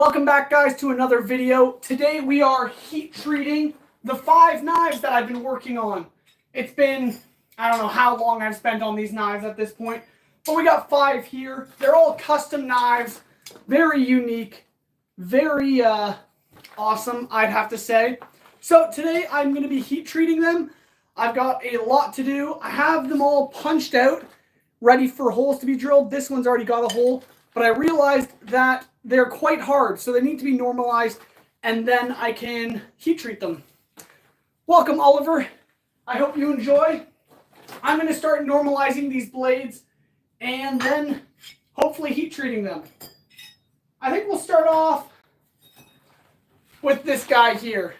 Welcome back, guys, to another video. Today we are heat treating the 5 knives that I've been working on. It's been, I don't know how long I've spent on these knives at this point, but we got 5 here. They're all custom knives, very unique, very awesome, I'd have to say. So today I'm going to be heat treating them. I've got a lot to do. I have them all punched out, ready for holes to be drilled. This one's already got a hole, but I realized that they're quite hard, so they need to be normalized, and then I can heat treat them. Welcome, Oliver. I hope you enjoy. I'm going to start normalizing these blades, and then hopefully heat treating them. I think we'll start off with this guy here.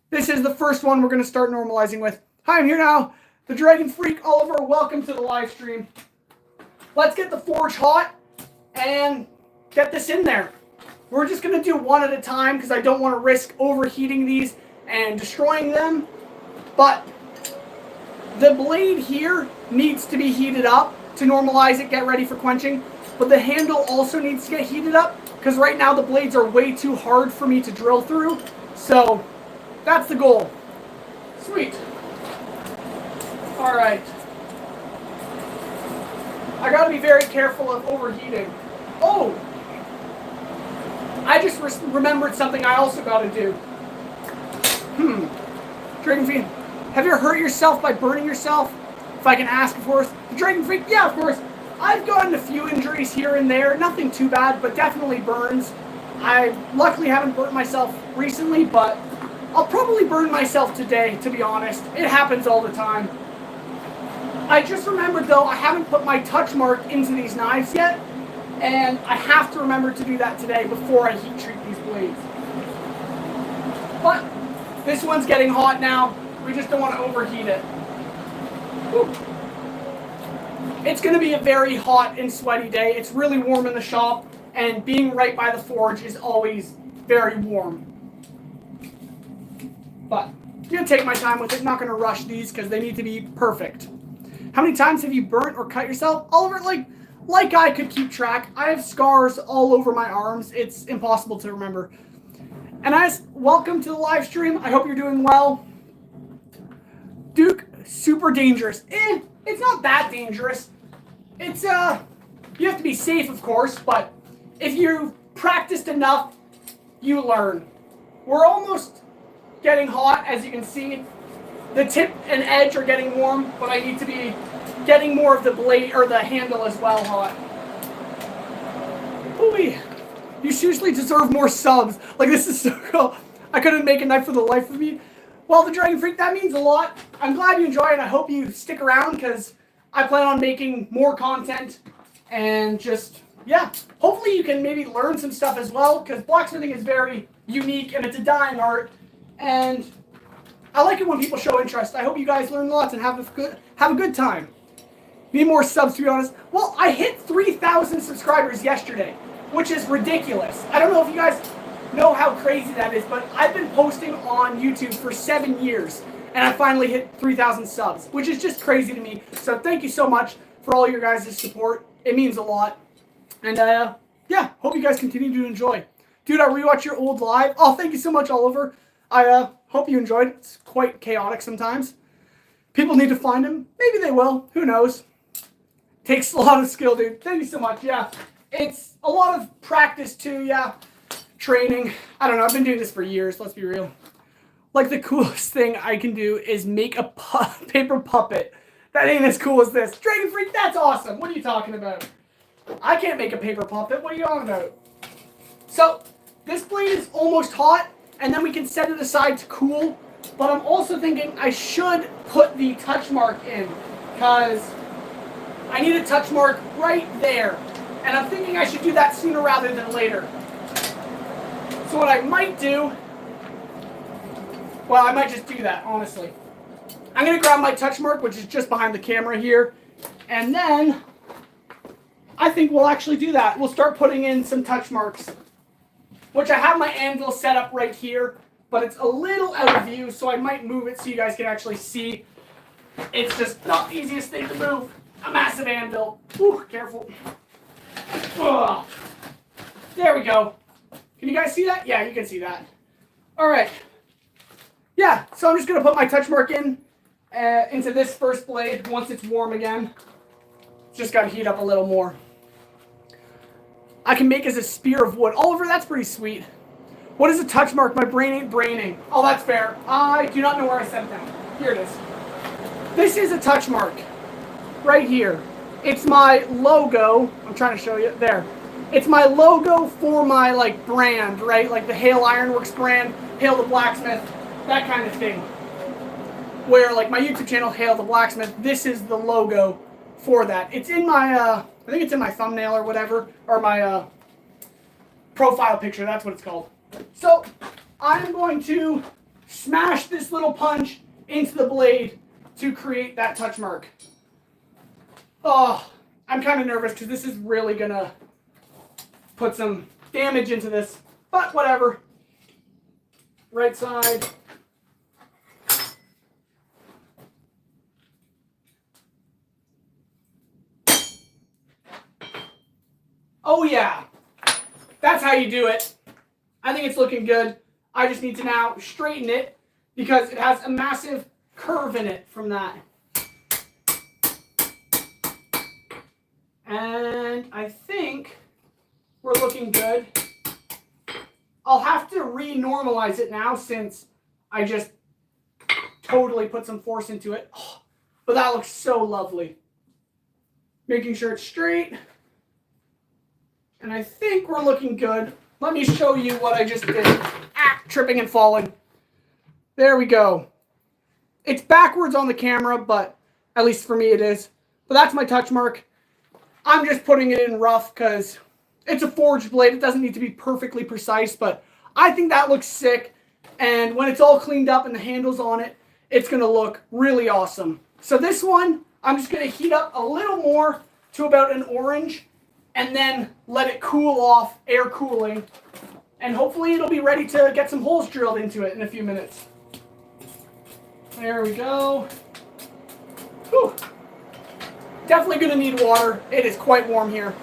This is the first one we're going to start normalizing with. Hi, I'm here now. The Dragon Freak, Oliver, welcome to the live stream. Let's get the forge hot and get this in there. We're just going to do one at a time because I don't want to risk overheating these and destroying them. But the blade here needs to be heated up to normalize it, get ready for quenching. But the handle also needs to get heated up because right now the blades are way too hard for me to drill through. So that's the goal. Sweet. Alright. I got to be very careful of overheating. Oh! I just remembered something I also got to do. Dragon Freak, have you ever hurt yourself by burning yourself? If I can ask, of course. Dragon Freak, yeah, of course. I've gotten a few injuries here and there. Nothing too bad, but definitely burns. I luckily haven't burnt myself recently, but I'll probably burn myself today, to be honest. It happens all the time. I just remembered, though, I haven't put my touch mark into these knives yet. And I have to remember to do that today before I heat treat these blades. But this one's getting hot now. We just don't want to overheat it. Whew. It's going to be a very hot and sweaty day. It's really warm in the shop, and being right by the forge is always very warm. But I'm going to take my time with it. Not going to rush these because they need to be perfect. How many times have you burnt or cut yourself? Oliver, like I could keep track. I have scars all over my arms. It's impossible to remember. And as welcome to the live stream. I hope you're doing well. Duke, super dangerous. It's not that dangerous. It's you have to be safe, of course, but if you've practiced enough, you learn. We're almost getting hot, as you can see. The tip and edge are getting warm, but I need to be getting more of the blade or the handle as well hot. Ooh, you seriously deserve more subs. Like, this is so cool. I couldn't make a knife for the life of me. Well, the Dragon Freak, that means a lot. I'm glad you enjoy it. I hope you stick around because I plan on making more content and just, yeah. Hopefully you can maybe learn some stuff as well because blacksmithing is very unique and it's a dying art. And I like it when people show interest. I hope you guys learn lots and have a good time. Need more subs, to be honest. Well, I hit 3,000 subscribers yesterday, which is ridiculous. I don't know if you guys know how crazy that is, but I've been posting on YouTube for 7 years, and I finally hit 3,000 subs, which is just crazy to me. So thank you so much for all your guys' support. It means a lot. And yeah, hope you guys continue to enjoy. Dude, I rewatched your old live. Oh, thank you so much, Oliver. I hope you enjoyed it. It's quite chaotic sometimes. People need to find him. Maybe they will. Who knows? Takes a lot of skill, dude. Thank you so much. Yeah. It's a lot of practice, too. Yeah. Training. I don't know. I've been doing this for years. Let's be real. Like, the coolest thing I can do is make a paper puppet. That ain't as cool as this. Dragon Freak, that's awesome. What are you talking about? I can't make a paper puppet. What are you on about? So, this blade is almost hot. And then we can set it aside to cool. But I'm also thinking I should put the touch mark in. Because I need a touch mark right there. And I'm thinking I should do that sooner rather than later. So what I might do... Well, I might just do that, honestly. I'm going to grab my touch mark, which is just behind the camera here. And then I think we'll actually do that. We'll start putting in some touch marks. Which I have my anvil set up right here, but it's a little out of view, so I might move it so you guys can actually see. It's just not the easiest thing to move. A massive anvil. Ooh, careful. Ugh. There we go. Can you guys see that? Yeah, you can see that. All right. Yeah, so I'm just going to put my touch mark in into this first blade once it's warm again. Just got to heat up a little more. I can make as a spear of wood. Oliver, that's pretty sweet. What is a touch mark? My brain ain't braining. Oh, that's fair. I do not know where I set it down. Here it is. This is a touch mark. Right here. It's my logo. I'm trying to show you. There. It's my logo for my, like, brand, right? Like the Hale Ironworks brand, Hale the Blacksmith, that kind of thing. Where, like, my YouTube channel, Hale the Blacksmith, this is the logo for that. It's in my, I think it's in my thumbnail or whatever, or my profile picture, that's what it's called. So, I'm going to smash this little punch into the blade to create that touch mark. Oh, I'm kind of nervous because this is really going to put some damage into this, but whatever. Right side. Oh yeah, that's how you do it. I think it's looking good. I just need to now straighten it because it has a massive curve in it from that. And I think we're looking good. I'll have to re-normalize it now since I just totally put some force into it. Oh, but that looks so lovely. Making sure it's straight. And I think we're looking good. Let me show you what I just did. Ah, tripping and falling. There we go. It's backwards on the camera, but at least for me it is. But that's my touch mark. I'm just putting it in rough because it's a forged blade. It doesn't need to be perfectly precise, but I think that looks sick. And when it's all cleaned up and the handle's on it, it's going to look really awesome. So this one, I'm just going to heat up a little more to about an orange and then let it cool off, air cooling. And hopefully it'll be ready to get some holes drilled into it in a few minutes. There we go. Whew. Definitely going to need water. It is quite warm here.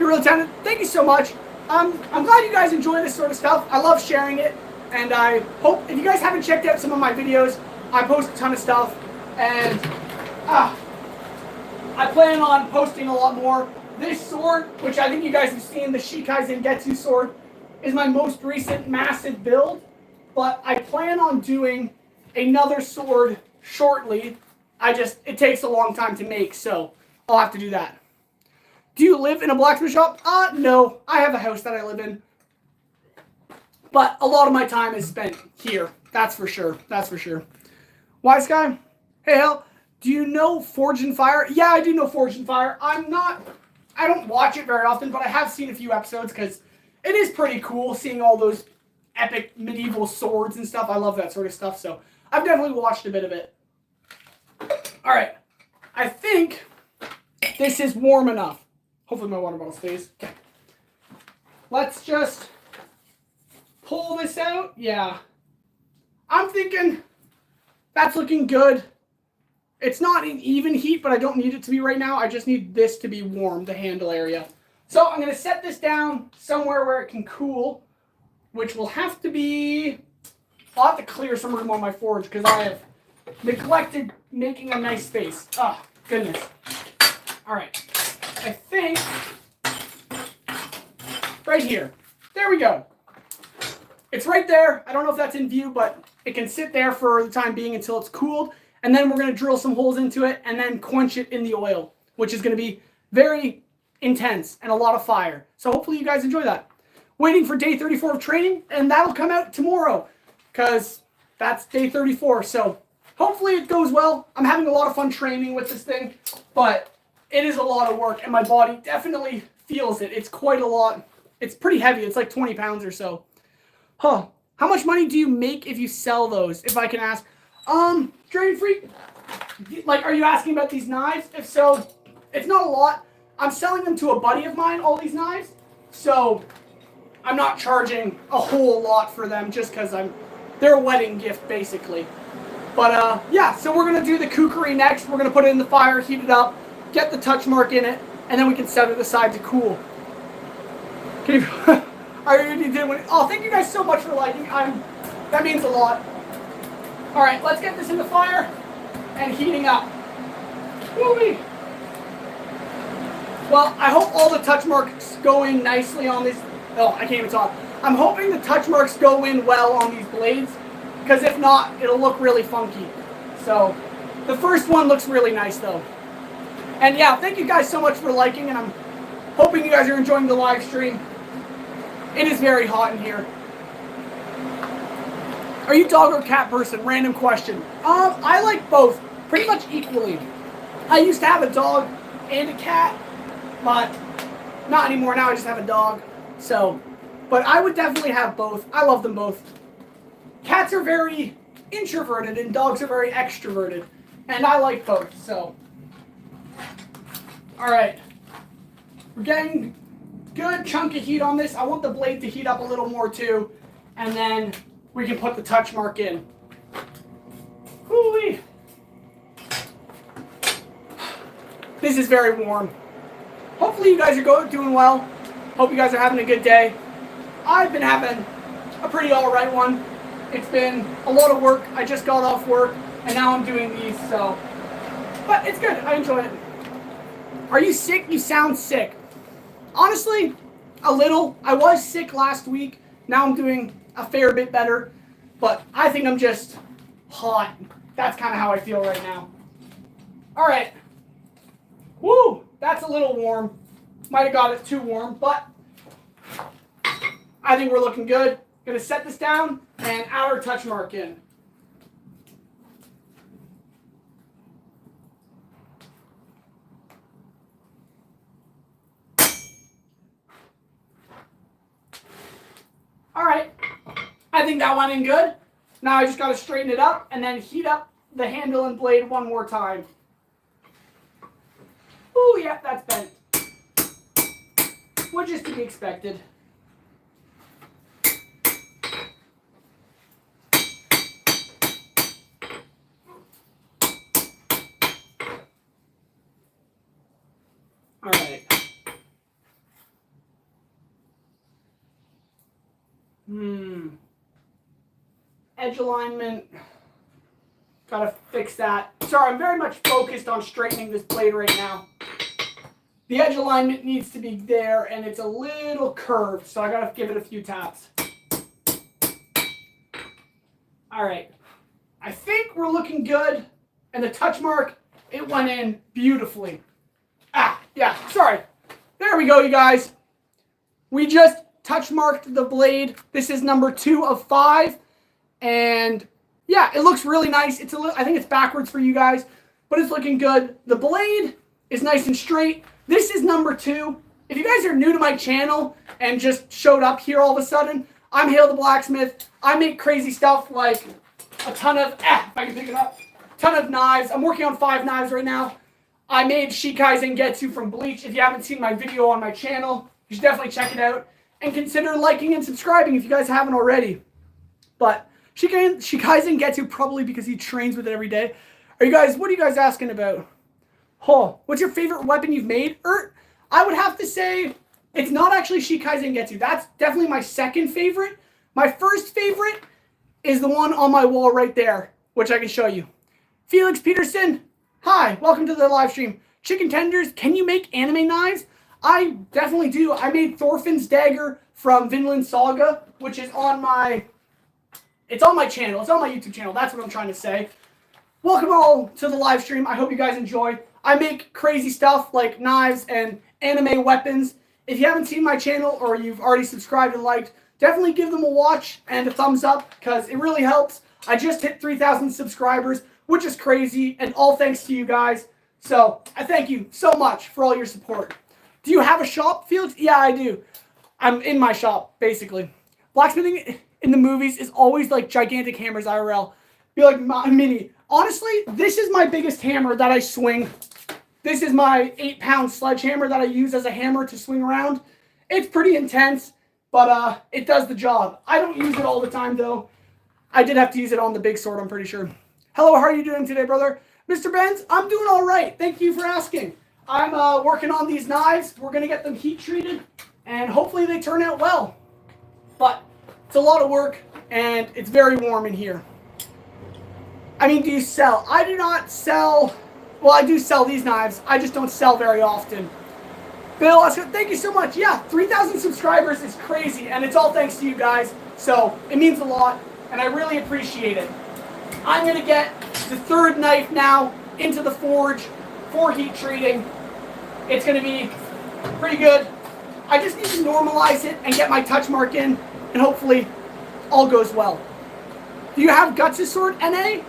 You're really talented. Thank you so much. I'm glad you guys enjoy this sort of stuff. I love sharing it. And I hope, if you guys haven't checked out some of my videos, I post a ton of stuff. And I plan on posting a lot more. This sword, which I think you guys have seen, the Shikai Zangetsu sword, is my most recent massive build. But I plan on doing another sword shortly. It takes a long time to make, so I'll have to do that. Do you live in a blacksmith shop? No. I have a house that I live in. But a lot of my time is spent here. That's for sure. That's for sure. Wise Guy? Hey, Hal. Do you know Forged in Fire? Yeah, I do know Forged in Fire. I don't watch it very often, but I have seen a few episodes because it is pretty cool seeing all those epic medieval swords and stuff. I love that sort of stuff, so I've definitely watched a bit of it. All right. I think this is warm enough. Hopefully my water bottle stays. Okay. Let's just pull this out. Yeah. I'm thinking that's looking good. It's not an even heat, but I don't need it to be right now. I just need this to be warm, the handle area. So I'm going to set this down somewhere where it can cool, which will have to be... I'll have to clear some room on my forge because I have neglected making a nice space. Oh, goodness. All right. I think right here. There we go. It's right there. I don't know if that's in view, but it can sit there for the time being until it's cooled. And then we're going to drill some holes into it and then quench it in the oil, which is going to be very intense and a lot of fire. So hopefully you guys enjoy that. Waiting for day 34 of training, and that'll come out tomorrow because that's day 34. So hopefully it goes well. I'm having a lot of fun training with this thing, but it is a lot of work, and my body definitely feels it. It's quite a lot. It's pretty heavy. It's like 20 pounds or so. Huh. How much money do you make if you sell those, if I can ask? Dragon Freak, like, are you asking about these knives? If so, it's not a lot. I'm selling them to a buddy of mine, all these knives. So I'm not charging a whole lot for them just because they're a wedding gift, basically. But, yeah, so we're going to do the kukri next. We're going to put it in the fire, heat it up, get the touch mark in it, and then we can set it aside to cool. Can you... I already did one. Oh, thank you guys so much for liking. That means a lot. All right, let's get this in the fire and heating up. Woo-wee. Well, I hope all the touch marks go in nicely on this. Oh, I can't even talk. I'm hoping the touch marks go in well on these blades, because if not, it'll look really funky. So, the first one looks really nice though. And yeah, thank you guys so much for liking, and I'm hoping you guys are enjoying the live stream. It is very hot in here. Are you dog or cat person? Random question. I like both, pretty much equally. I used to have a dog and a cat, but not anymore. Now I just have a dog. So, but I would definitely have both. I love them both. Cats are very introverted and dogs are very extroverted, and I like both. So, all right, we're getting good chunk of heat on this. I want the blade to heat up a little more too, and then we can put the touch mark in. Woo-wee. This is very warm. Hopefully you guys are doing well. Hope you guys are having a good day. I've been having a pretty alright one. It's been a lot of work. I just got off work and now I'm doing these, so. But it's good. I enjoy it. Are you sick? You sound sick. Honestly, a little. I was sick last week. Now I'm doing a fair bit better. But I think I'm just hot. That's kind of how I feel right now. Alright. Woo! That's a little warm. Might have got it too warm, but I think we're looking good. Gonna set this down and add our touch mark in. Alright, I think that went in good. Now I just gotta straighten it up and then heat up the handle and blade one more time. Ooh, yeah, that's bent. Which is to be expected. Alright. Edge alignment. Gotta fix that. Sorry, I'm very much focused on straightening this blade right now. The edge alignment needs to be there, and it's a little curved, so I gotta give it a few taps. Alright. I think we're looking good, and the touch mark, it went in beautifully. Yeah, sorry. There we go, you guys. We just touch marked the blade. This is number 2 of 5, and yeah, it looks really nice. It's I think it's backwards for you guys, but it's looking good. The blade is nice and straight. This is number 2. If you guys are new to my channel and just showed up here all of a sudden, I'm Hale the Blacksmith. I make crazy stuff like a ton of, if I can pick it up, ton of knives. I'm working on 5 knives right now. I made Shikai Zangetsu from bleach. If you haven't seen my video on my channel, you should definitely check it out. And consider liking and subscribing if you guys haven't already. But Shikai Zangetsu, probably because he trains with it every day. What are you guys asking about? Oh, what's your favorite weapon you've made? I would have to say it's not actually Shikai Zangetsu. That's definitely my second favorite. My first favorite is the one on my wall right there, which I can show you. Felix Peterson, hi, welcome to the live stream. Chicken tenders, can you make anime knives? I definitely do. I made Thorfinn's dagger from Vinland Saga, which is on my... It's on my channel. It's on my YouTube channel. That's what I'm trying to say. Welcome all to the live stream. I hope you guys enjoy. I make crazy stuff like knives and anime weapons. If you haven't seen my channel or you've already subscribed and liked, definitely give them a watch and a thumbs up because it really helps. I just hit 3,000 subscribers, which is crazy, and all thanks to you guys. So I thank you so much for all your support. Do you have a shop, Felix? Yeah, I do. I'm in my shop, basically. Blacksmithing in the movies is always like gigantic hammers IRL. Be like mini. Honestly, this is my biggest hammer that I swing. This is my 8-pound sledgehammer that I use as a hammer to swing around. It's pretty intense, but it does the job. I don't use it all the time, though. I did have to use it on the big sword, I'm pretty sure. Hello, how are you doing today, brother? Mr. Benz, I'm doing all right. Thank you for asking. I'm working on these knives. We're going to get them heat treated, and hopefully they turn out well. But it's a lot of work, and it's very warm in here. I mean, do you sell? I do not sell. Well, I do sell these knives. I just don't sell very often. Bill, thank you so much. Yeah, 3,000 subscribers is crazy, and it's all thanks to you guys. So it means a lot, and I really appreciate it. I'm going to get the third knife now into the forge for heat treating. It's going to be pretty good. I just need to normalize it and get my touch mark in, and hopefully all goes well. Do you have Guts' sword, NA?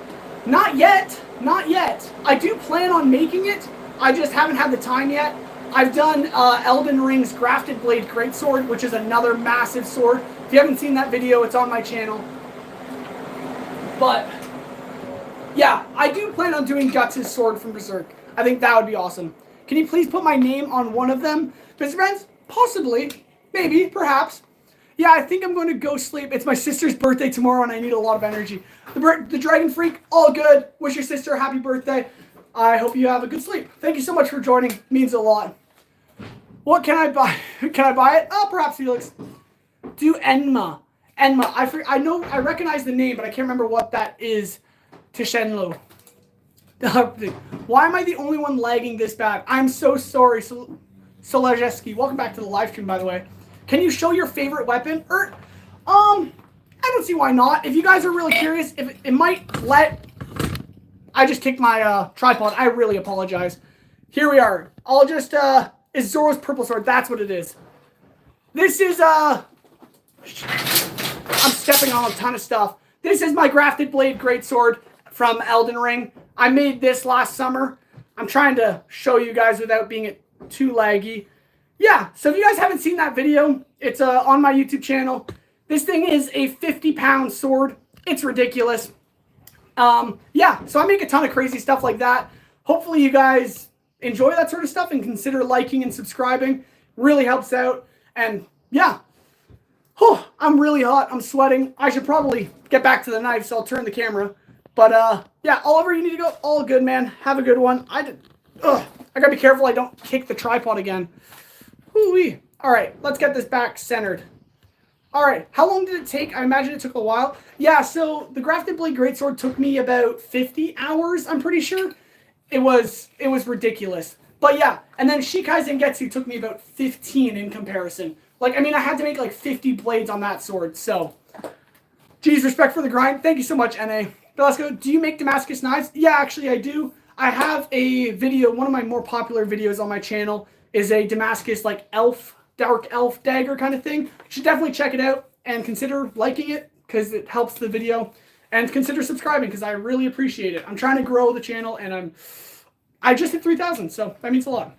Not yet. Not yet. I do plan on making it. I just haven't had the time yet. I've done Elden Ring's Grafted Blade Greatsword, which is another massive sword. If you haven't seen that video, it's on my channel. But, yeah, I do plan on doing Guts' sword from Berserk. I think that would be awesome. Can you please put my name on one of them? Mr. Benz? Possibly. Maybe. Perhaps. Yeah, I think I'm going to go sleep. It's my sister's birthday tomorrow, and I need a lot of energy. The Dragon Freak, all good. Wish your sister a happy birthday. I hope you have a good sleep. Thank you so much for joining. It means a lot. What can I buy? Can I buy it? Oh, perhaps Felix. Do Enma. Enma. I know. I recognize the name, but I can't remember what that is. Tishenlo. Why am I the only one lagging this bad? I'm so sorry. Solajeski. Welcome back to the live stream, by the way. Can you show your favorite weapon? I don't see why not. If you guys are really curious, if it might let... I just kicked my tripod. I really apologize. Here we are. I'll just... It's Zoro's purple sword. That's what it is. This is... I'm stepping on a ton of stuff. This is my Grafted Blade Greatsword from Elden Ring. I made this last summer. I'm trying to show you guys without being too laggy. Yeah, so if you guys haven't seen that video, it's on my YouTube channel. This thing is a 50-pound sword. It's ridiculous. Yeah, so I make a ton of crazy stuff like that. Hopefully you guys enjoy that sort of stuff and consider liking and subscribing. Really helps out. And yeah, I'm really hot. I'm sweating. I should probably get back to the knife, so I'll turn the camera. But yeah, Oliver, you need to go. All good, man. Have a good one. I gotta be careful I don't kick the tripod again. Woo-wee. All right, let's get this back centered. All right, how long did it take? I imagine it took a while. Yeah, so the Grafted Blade Greatsword took me about 50 hours, I'm pretty sure. It was ridiculous. But yeah, and then Shikai Zangetsu took me about 15 in comparison. Like, I mean, I had to make like 50 blades on that sword, so. Geez, respect for the grind. Thank you so much, NA. But let's go. Do you make Damascus knives? Yeah, actually, I do. I have a video, one of my more popular videos on my channel is a Damascus, like, dark elf dagger kind of thing. You should definitely check it out and consider liking it because it helps the video. And consider subscribing because I really appreciate it. I'm trying to grow the channel and I just hit 3,000, so that means a lot.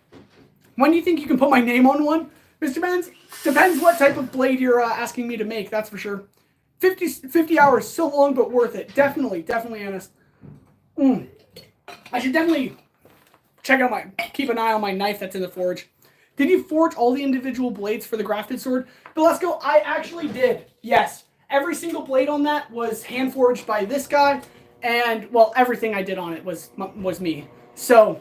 When do you think you can put my name on one, Mr. Benz? Depends what type of blade you're asking me to make, that's for sure. 50 hours, so long but worth it. Definitely, Annis. I should definitely keep an eye on my knife that's in the forge. Did you forge all the individual blades for the grafted sword? But let's go. I actually did. Yes. Every single blade on that was hand forged by this guy. And, well, everything I did on it was me. So,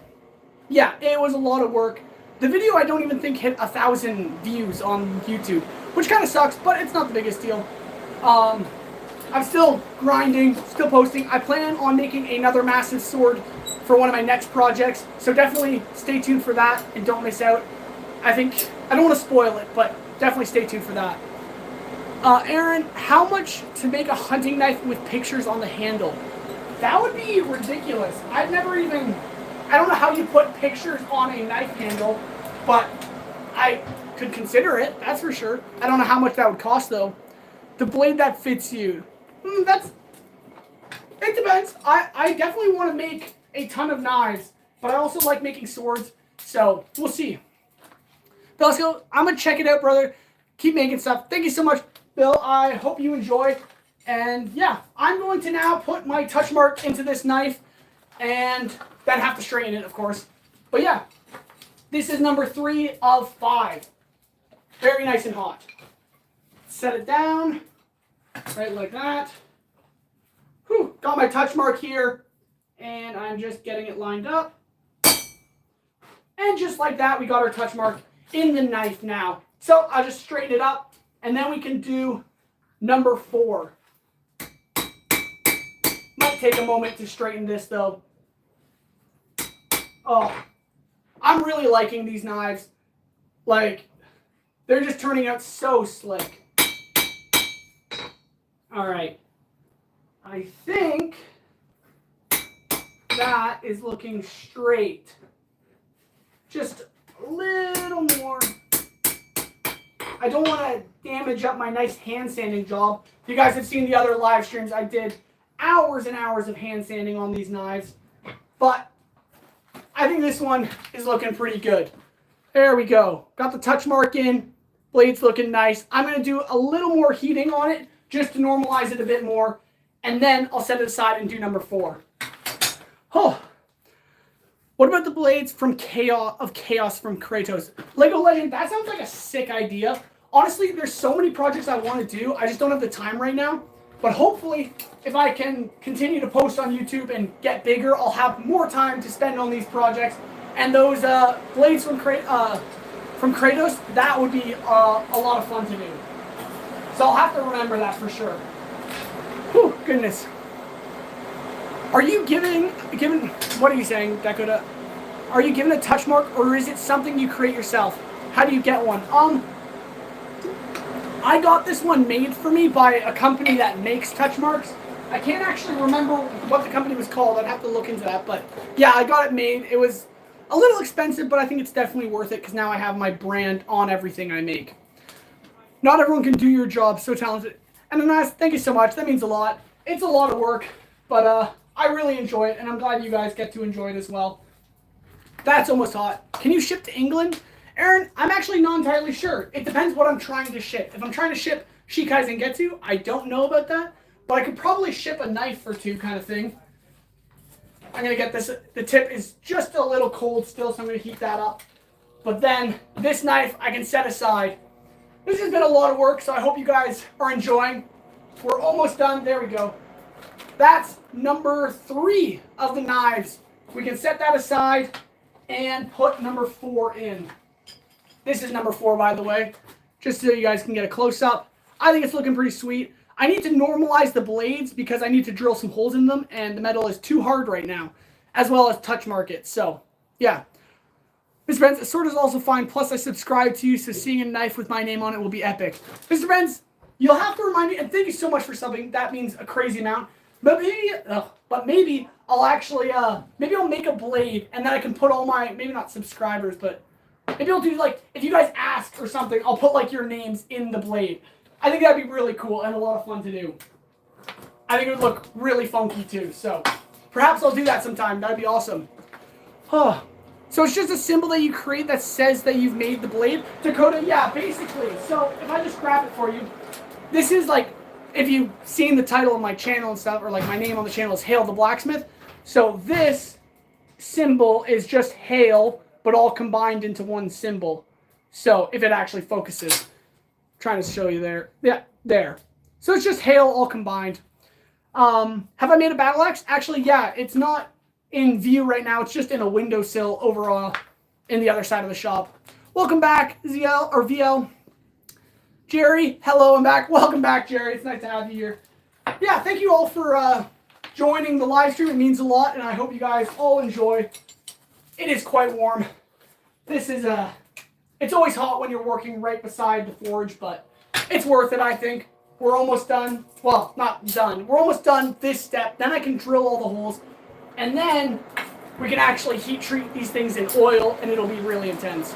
yeah, it was a lot of work. The video I don't even think hit 1,000 views on YouTube, which kind of sucks, but it's not the biggest deal. I'm still grinding, still posting. I plan on making another massive sword for one of my next projects, so definitely stay tuned for that and don't miss out. I don't want to spoil it, but definitely stay tuned for that. Aaron, how much to make a hunting knife with pictures on the handle? That would be ridiculous. I don't know how you put pictures on a knife handle, but I could consider it, that's for sure. I don't know how much that would cost, though. The blade that fits you. It depends. I definitely want to make a ton of knives, but I also like making swords, so we'll see. But let's go. I'm going to check it out, brother. Keep making stuff. Thank you so much, Bill. I hope you enjoy. And yeah, I'm going to now put my touch mark into this knife and then have to straighten it, of course. But yeah, this is number 3 of 5. Very nice and hot. Set it down, right like that. Whew, got my touch mark here, and I'm just getting it lined up. And just like that, we got our touch mark in the knife now. So I'll just straighten it up, and then we can do number 4. Might take a moment to straighten this though. Oh, I'm really liking these knives. Like, they're just turning out so slick. All right. I think that is looking straight. Just a little more. I don't want to damage up my nice hand sanding job. If you guys have seen the other live streams, I did hours and hours of hand sanding on these knives. But I think this one is looking pretty good. There we go. Got the touch mark in. Blade's looking nice. I'm going to do a little more heating on it just to normalize it a bit more. And then I'll set it aside and do number 4. Oh. What about the blades from Chaos from Kratos? Lego Legend, that sounds like a sick idea. Honestly, there's so many projects I want to do. I just don't have the time right now. But hopefully, if I can continue to post on YouTube and get bigger, I'll have more time to spend on these projects. And those blades from Kratos, that would be a lot of fun to do. So I'll have to remember that for sure. Whew, goodness. Are you giving, what are you saying, Dakota? Are you giving a touch mark, or is it something you create yourself? How do you get one? I got this one made for me by a company that makes touch marks. I can't actually remember what the company was called. I'd have to look into that. But yeah, I got it made. It was a little expensive, but I think it's definitely worth it because now I have my brand on everything I make. Not everyone can do your job. So talented. And Anas, thank you so much. That means a lot. It's a lot of work, but I really enjoy it, and I'm glad you guys get to enjoy it as well. That's almost hot. Can you ship to England? Aaron, I'm actually not entirely sure. It depends what I'm trying to ship. If I'm trying to ship Shikai Zangetsu, I don't know about that, but I could probably ship a knife or two kind of thing. I'm going to get this. The tip is just a little cold still, so I'm going to heat that up. But then this knife I can set aside. This has been a lot of work, so I hope you guys are enjoying. We're almost done. There we go. That's number 3 of the knives. We can set that aside and put number 4 in. This is number 4, by the way, just so you guys can get a close-up. I think it's looking pretty sweet. I need to normalize the blades because I need to drill some holes in them, and the metal is too hard right now, as well as touch mark it. So, yeah. Mr. Benz, a sword is also fine, plus I subscribe to you, so seeing a knife with my name on it will be epic. Mr. Benz, you'll have to remind me, and thank you so much for subbing. That means a crazy amount. But maybe I'll actually, maybe I'll make a blade, and then I can put all my, maybe not subscribers, but maybe I'll do, like, if you guys ask or something, I'll put, like, your names in the blade. I think that'd be really cool and a lot of fun to do. I think it would look really funky, too. So, perhaps I'll do that sometime. That'd be awesome. Oh. So, it's just a symbol that you create that says that you've made the blade. Dakota, yeah, basically. So, if I just grab it for you, this is, like, if you've seen the title of my channel and stuff, or, like, my name on the channel is Hail the Blacksmith. So, this symbol is just Hail, but all combined into one symbol. So, if it actually focuses. I'm trying to show you there. Yeah, there. So, it's just Hail all combined. Have I made a battle axe? Actually, yeah, it's not in view right now. It's just in a windowsill over in the other side of the shop. Welcome back, ZL, or VL. Jerry, hello, I'm back. Welcome back, Jerry. It's nice to have you here. Yeah, thank you all for joining the live stream. It means a lot, and I hope you guys all enjoy. It is quite warm. This is it's always hot when you're working right beside the forge, but it's worth it, I think. We're almost done. Well, not done. We're almost done this step. Then I can drill all the holes, and then we can actually heat treat these things in oil, and it'll be really intense.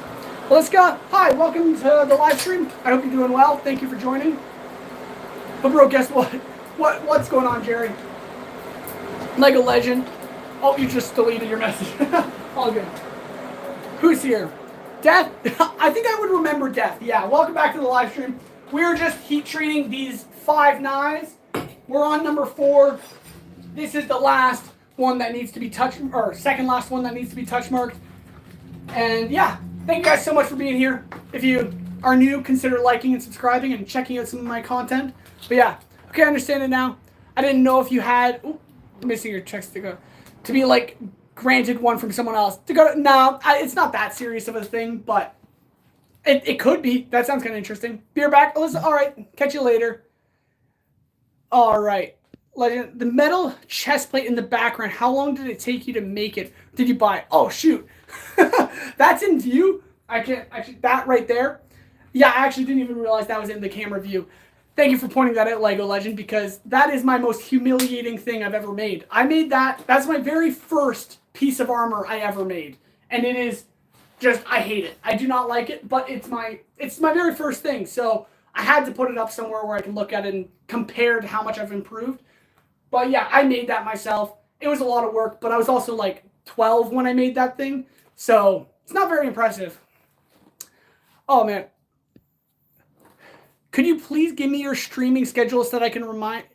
Well, let's go. Hi, welcome to the live stream. I hope you're doing well. Thank you for joining. But bro, guess what? What's going on, Jerry? Lego Legend. Oh, you just deleted your message. All good. Who's here? Death? I think I would remember Death. Yeah, welcome back to the live stream. We're just heat treating these 5 knives. We're on number 4. This is the last one that needs to be touch, or second last one that needs to be touch marked. And yeah, thank you guys so much for being here. If you are new, consider liking and subscribing and checking out some of my content. But yeah, okay, I understand it now. I didn't know if you had, missing your checks to go, to be like granted one from someone else. To go, no, it's not that serious of a thing, but it could be. That sounds kind of interesting. Beer back, Alyssa, all right, catch you later. All right. Legend, the metal chest plate in the background, how long did it take you to make it? Did you buy it? Oh, shoot. That's in view. I can't actually, that right there. Yeah, I actually didn't even realize that was in the camera view. Thank you for pointing that out, Lego Legend, because that is my most humiliating thing I've ever made. I made that. That's my very first piece of armor I ever made. And it is just, I hate it. I do not like it, but it's my very first thing. So I had to put it up somewhere where I can look at it and compare to how much I've improved. But yeah, I made that myself. It was a lot of work, but I was also like 12 when I made that thing. So it's not very impressive. Oh man. Could you please give me your streaming schedule so that I can remind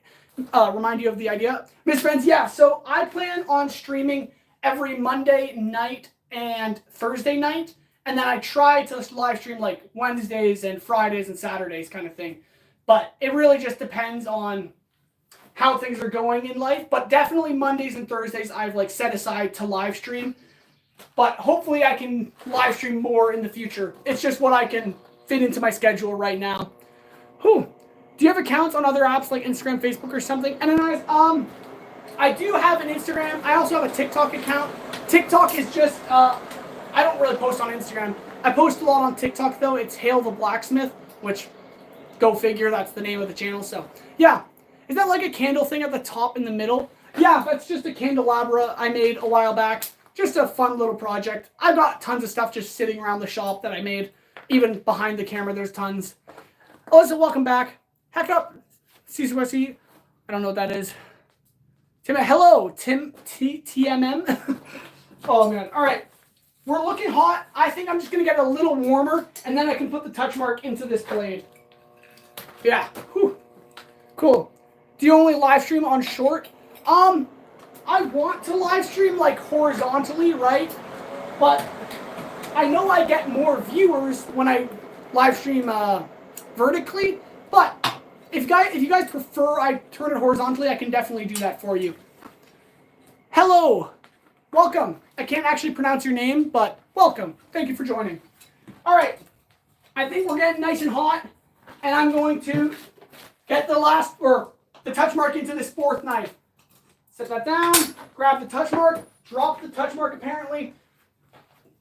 you of the idea? Miss Friends, yeah. So I plan on streaming every Monday night and Thursday night. And then I try to live stream like Wednesdays and Fridays and Saturdays kind of thing. But it really just depends on how things are going in life. But definitely Mondays and Thursdays I've like set aside to live stream. But hopefully I can live stream more in the future. It's just what I can fit into my schedule right now. Whew. Do you have accounts on other apps like Instagram, Facebook, or something? And then I do have an Instagram. I also have a TikTok account. TikTok is just, I don't really post on Instagram. I post a lot on TikTok though. It's Hail the Blacksmith, which, go figure, that's the name of the channel. So, yeah. Is that like a candle thing at the top in the middle? Yeah, that's just a candelabra I made a while back. Just a fun little project. I've got tons of stuff just sitting around the shop that I made. Even behind the camera, there's tons. Alyssa, welcome back. Heck up. CCWC. I don't know what that is. Tim, hello. TMM. Oh, man. All right. We're looking hot. I think I'm just going to get a little warmer, and then I can put the touch mark into this blade. Yeah. Whew. Cool. Do you only live stream on short? I want to live stream like horizontally, right? But I know I get more viewers when I live stream vertically. But if you guys prefer I turn it horizontally, I can definitely do that for you. Hello. Welcome. I can't actually pronounce your name, but welcome. Thank you for joining. All right. I think we're getting nice and hot, and I'm going to get the touch mark into this fourth knife. Set that down, grab the touch mark, drop the touch mark apparently,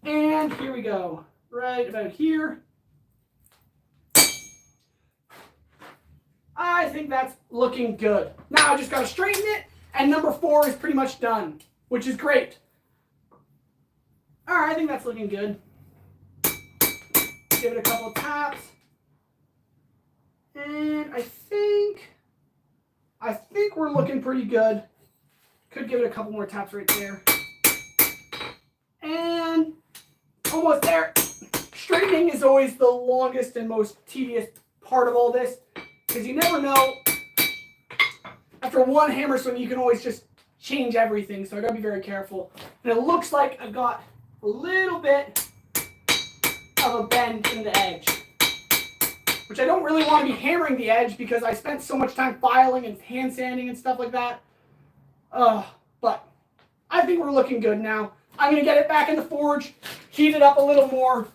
and here we go. Right about here. I think that's looking good. Now I just got to straighten it, and number 4 is pretty much done, which is great. All right, I think that's looking good. Give it a couple of taps. And I think we're looking pretty good. Could give it a couple more taps right there. And almost there. Straightening is always the longest and most tedious part of all this, because you never know. After one hammer swing, you can always just change everything, so I gotta be very careful. And it looks like I've got a little bit of a bend in the edge, which I don't really want to be hammering the edge because I spent so much time filing and hand sanding and stuff like that. But I think we're looking good now. I'm going to get it back in the forge, heat it up a little more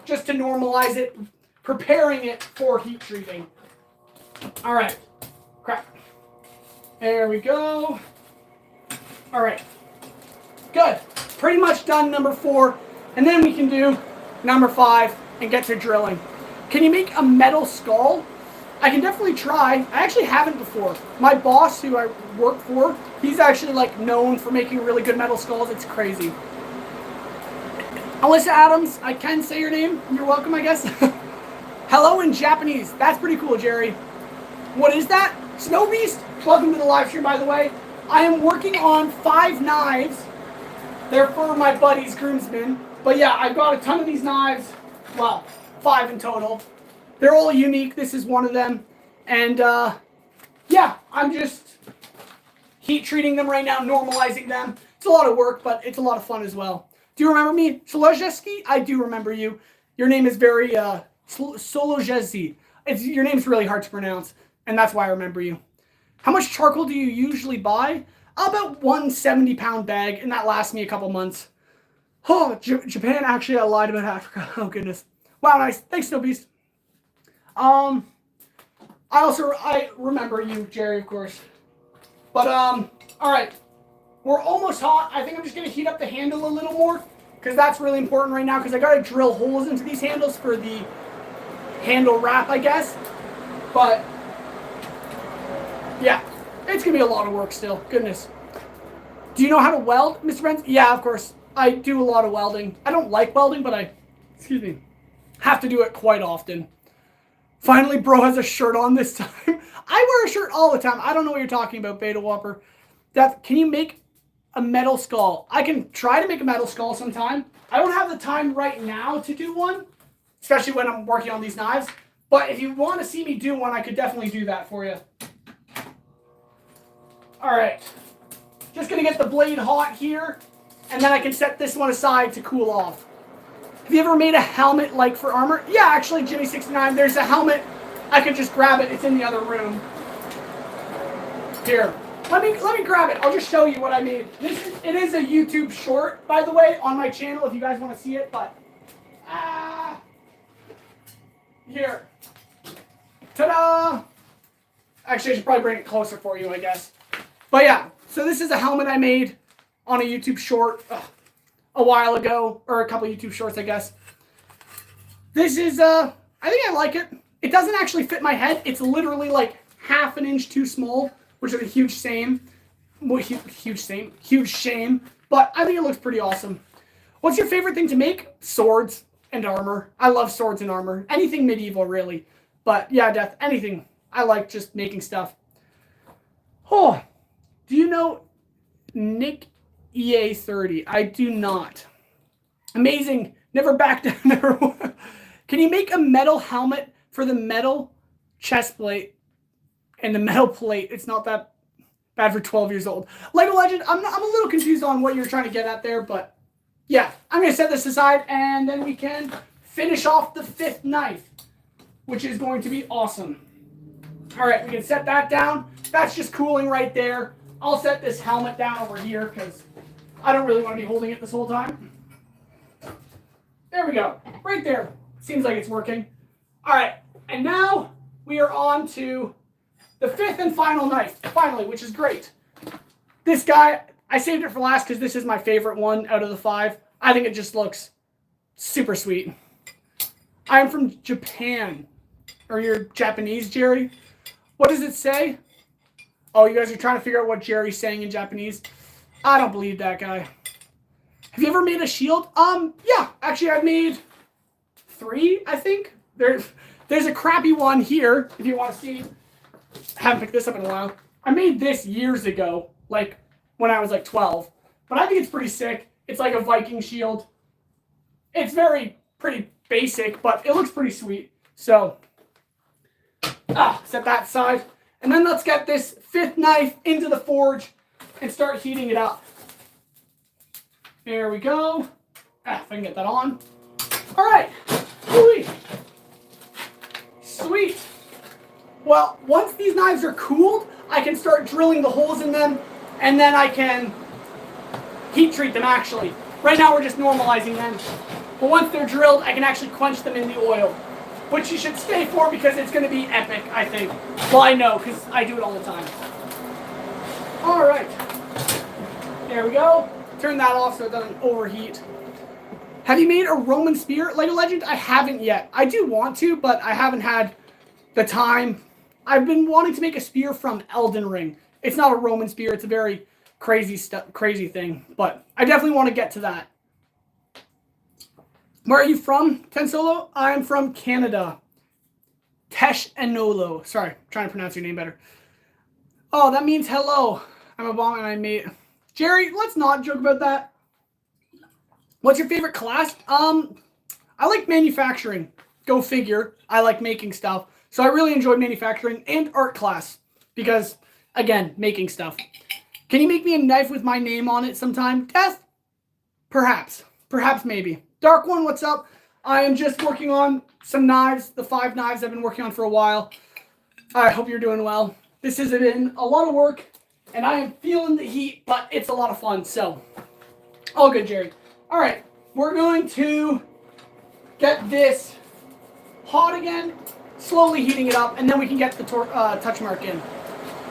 just to normalize it, preparing it for heat treating. All right. Crap. There we go. All right. Good. Pretty much done number 4. And then we can do number 5 and get to drilling. Can you make a metal skull? I can definitely try. I actually haven't before. My boss, who I work for, he's actually like known for making really good metal skulls. It's crazy. Alyssa Adams, I can say your name. You're welcome, I guess. Hello in Japanese. That's pretty cool, Jerry. What is that? Snow Beast? Welcome to the live stream, by the way. I am working on 5 knives. They're for my buddy's groomsmen. But yeah, I've got a ton of these knives. Well, 5 in total. They're all unique. This is one of them. And yeah, I'm just heat treating them right now, normalizing them. It's a lot of work, but it's a lot of fun as well. Do you remember me? Solozheski? I do remember you. Your name is very Solozheski. Your name's really hard to pronounce, and that's why I remember you. How much charcoal do you usually buy? About 1 70-pound bag, and that lasts me a couple months. Oh, Japan, actually, I lied about Africa. Oh, goodness. Wow, nice. Thanks, Snow Beast. I remember you, Jerry, of course. But, all right. We're almost hot. I think I'm just going to heat up the handle a little more because that's really important right now because I got to drill holes into these handles for the handle wrap, I guess. But, yeah, it's going to be a lot of work still. Goodness. Do you know how to weld, Mr. Benz? Yeah, of course. I do a lot of welding. I don't like welding, but I, have to do it quite often. Finally, bro has a shirt on this time. I wear a shirt all the time. I don't know what you're talking about, Beta Whopper. Can you make a metal skull? I can try to make a metal skull sometime. I don't have the time right now to do one, especially when I'm working on these knives. But if you want to see me do one, I could definitely do that for you. All right. Just going to get the blade hot here, and then I can set this one aside to cool off. Have you ever made a helmet like for armor? Yeah, actually, Jimmy69, there's a helmet. I could just grab it. It's in the other room. Here. Let me grab it. I'll just show you what I made. It is a YouTube short, by the way, on my channel if you guys want to see it, but here. Ta-da! Actually, I should probably bring it closer for you, I guess. But yeah, so this is a helmet I made on a YouTube short a while ago, or a couple YouTube shorts, I guess. This is, I think I like it. It doesn't actually fit my head. It's literally like half an inch too small, which is a huge shame. Huge shame. But I think it looks pretty awesome. What's your favorite thing to make? Swords and armor. I love swords and armor. Anything medieval, really. But yeah, Death, anything. I like just making stuff. Oh, do you know Nick EA30? I do not. Amazing. Never back down. Never. Can you make a metal helmet for the metal chest plate and the metal plate? It's not that bad for 12 years old. Lego Legend, I'm a little confused on what you're trying to get at there, but yeah, I'm going to set this aside and then we can finish off the 5th knife, which is going to be awesome. All right, we can set that down. That's just cooling right there. I'll set this helmet down over here because I don't really want to be holding it this whole time. There we go. Right there. Seems like it's working. All right, and now we are on to the 5th and final knife, finally, which is great. This guy, I saved it for last because this is my favorite one out of the 5. I think it just looks super sweet. I am from Japan. Or you're Japanese, Jerry? What does it say? Oh, you guys are trying to figure out what Jerry's saying in Japanese? I don't believe that guy. Have you ever made a shield? Yeah. Actually, I've made 3, I think. There's a crappy one here, if you want to see. I haven't picked this up in a while. I made this years ago, like when I was like 12. But I think it's pretty sick. It's like a Viking shield. It's pretty basic, but it looks pretty sweet. So, set that aside. And then let's get this 5th knife into the forge and start heating it up. There we go. If I can get that on. All right. Sweet. Well, once these knives are cooled, I can start drilling the holes in them, and then I can heat treat them, actually. Right now, we're just normalizing them. But once they're drilled, I can actually quench them in the oil, which you should stay for because it's going to be epic, I think. Well, I know, because I do it all the time. All right. There we go. Turn that off so it doesn't overheat. Have you made a Roman spear, Lego Legend? I haven't yet. I do want to, but I haven't had the time. I've been wanting to make a spear from Elden Ring. It's not a Roman spear. It's a very crazy thing, but I definitely want to get to that. Where are you from, Tensolo? I'm from Canada. Tesh Enolo. Sorry, I'm trying to pronounce your name better. Oh, that means hello. I'm a bomb and I made... Jerry, let's not joke about that. What's your favorite class? I like manufacturing. Go figure. I like making stuff. So I really enjoy manufacturing and art class. Because, again, making stuff. Can you make me a knife with my name on it sometime? Death? Perhaps. Perhaps maybe. Dark One, what's up? I am just working on some knives. The 5 knives I've been working on for a while. I hope you're doing well. This has been a lot of work. And I am feeling the heat, but it's a lot of fun. So, all good, Jerry. All right. We're going to get this hot again. slowly heating it up, and then we can get the touch mark in.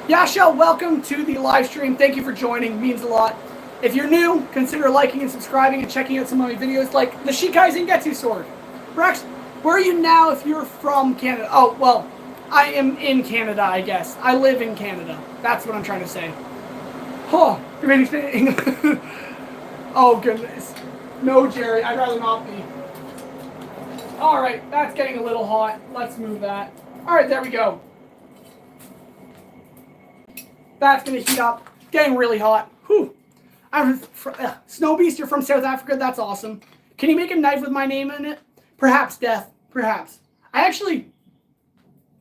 Yasha, welcome to the live stream. Thank you for joining. It means a lot. If you're new, consider liking and subscribing and checking out some of my videos like the Shikai Zangetsu sword. Rex, where are you now if you're from Canada? Oh, well, I am in Canada, I guess. I live in Canada. That's what I'm trying to say. Oh, you're ready to English? Oh, goodness. No, Jerry, I'd rather not be. All right, that's getting a little hot. Let's move that. All right, there we go. That's going to heat up. Getting really hot. Whew. Snow Beast, you're from South Africa. That's awesome. Can you make a knife with my name in it? Perhaps, Death. Perhaps. I actually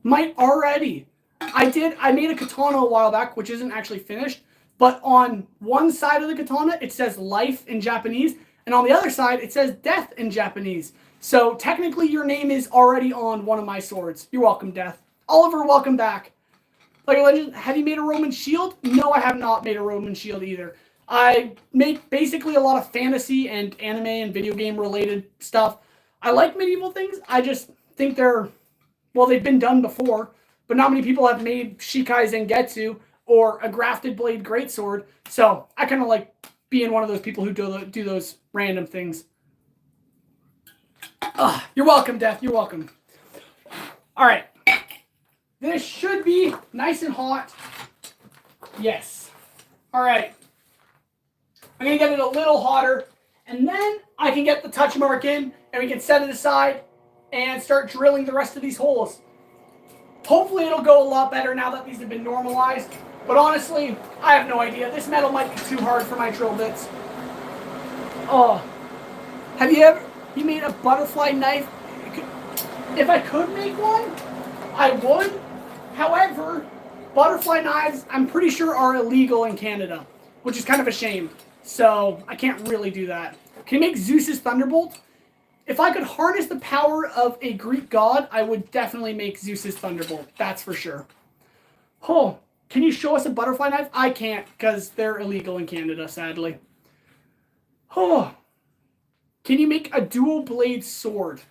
might already. I made a katana a while back, which isn't actually finished. But on one side of the katana, it says life in Japanese. And on the other side, it says death in Japanese. So technically, your name is already on one of my swords. You're welcome, Death. Oliver, welcome back. Like a legend, have you made a Roman shield? No, I have not made a Roman shield either. I make basically a lot of fantasy and anime and video game related stuff. I like medieval things. I just think they've been done before, but not many people have made Shikai Zangetsu or a grafted blade greatsword. So I kind of like being one of those people who do those random things. You're welcome, Death. You're welcome. All right. This should be nice and hot. Yes. All right. I'm going to get it a little hotter, and then I can get the touch mark in, and we can set it aside and start drilling the rest of these holes. Hopefully it'll go a lot better now that these have been normalized, but honestly, I have no idea. This metal might be too hard for my drill bits. Oh. Have you made a butterfly knife? If I could make one, I would. However, butterfly knives, I'm pretty sure, are illegal in Canada, which is kind of a shame. So I can't really do that. Can you make Zeus's thunderbolt? If I could harness the power of a Greek god, I would definitely make Zeus's thunderbolt. That's for sure. Oh, can you show us a butterfly knife? I can't, because they're illegal in Canada, sadly. Oh, can you make a dual blade sword?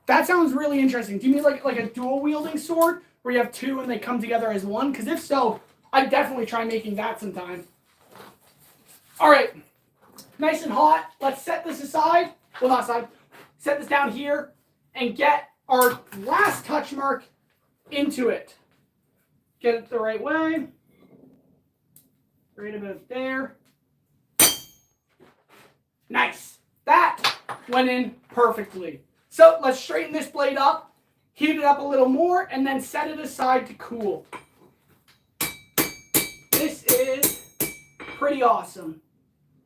That sounds really interesting. Do you mean like a dual wielding sword where you have two and they come together as one? Because if so, I'd definitely try making that sometime. All right, nice and hot. Let's set this aside. Well, not aside. Set this down here and get our last touch mark into it. Get it the right way. Right about there. Nice. That went in perfectly. So let's straighten this blade up, heat it up a little more, and then set it aside to cool. This is pretty awesome.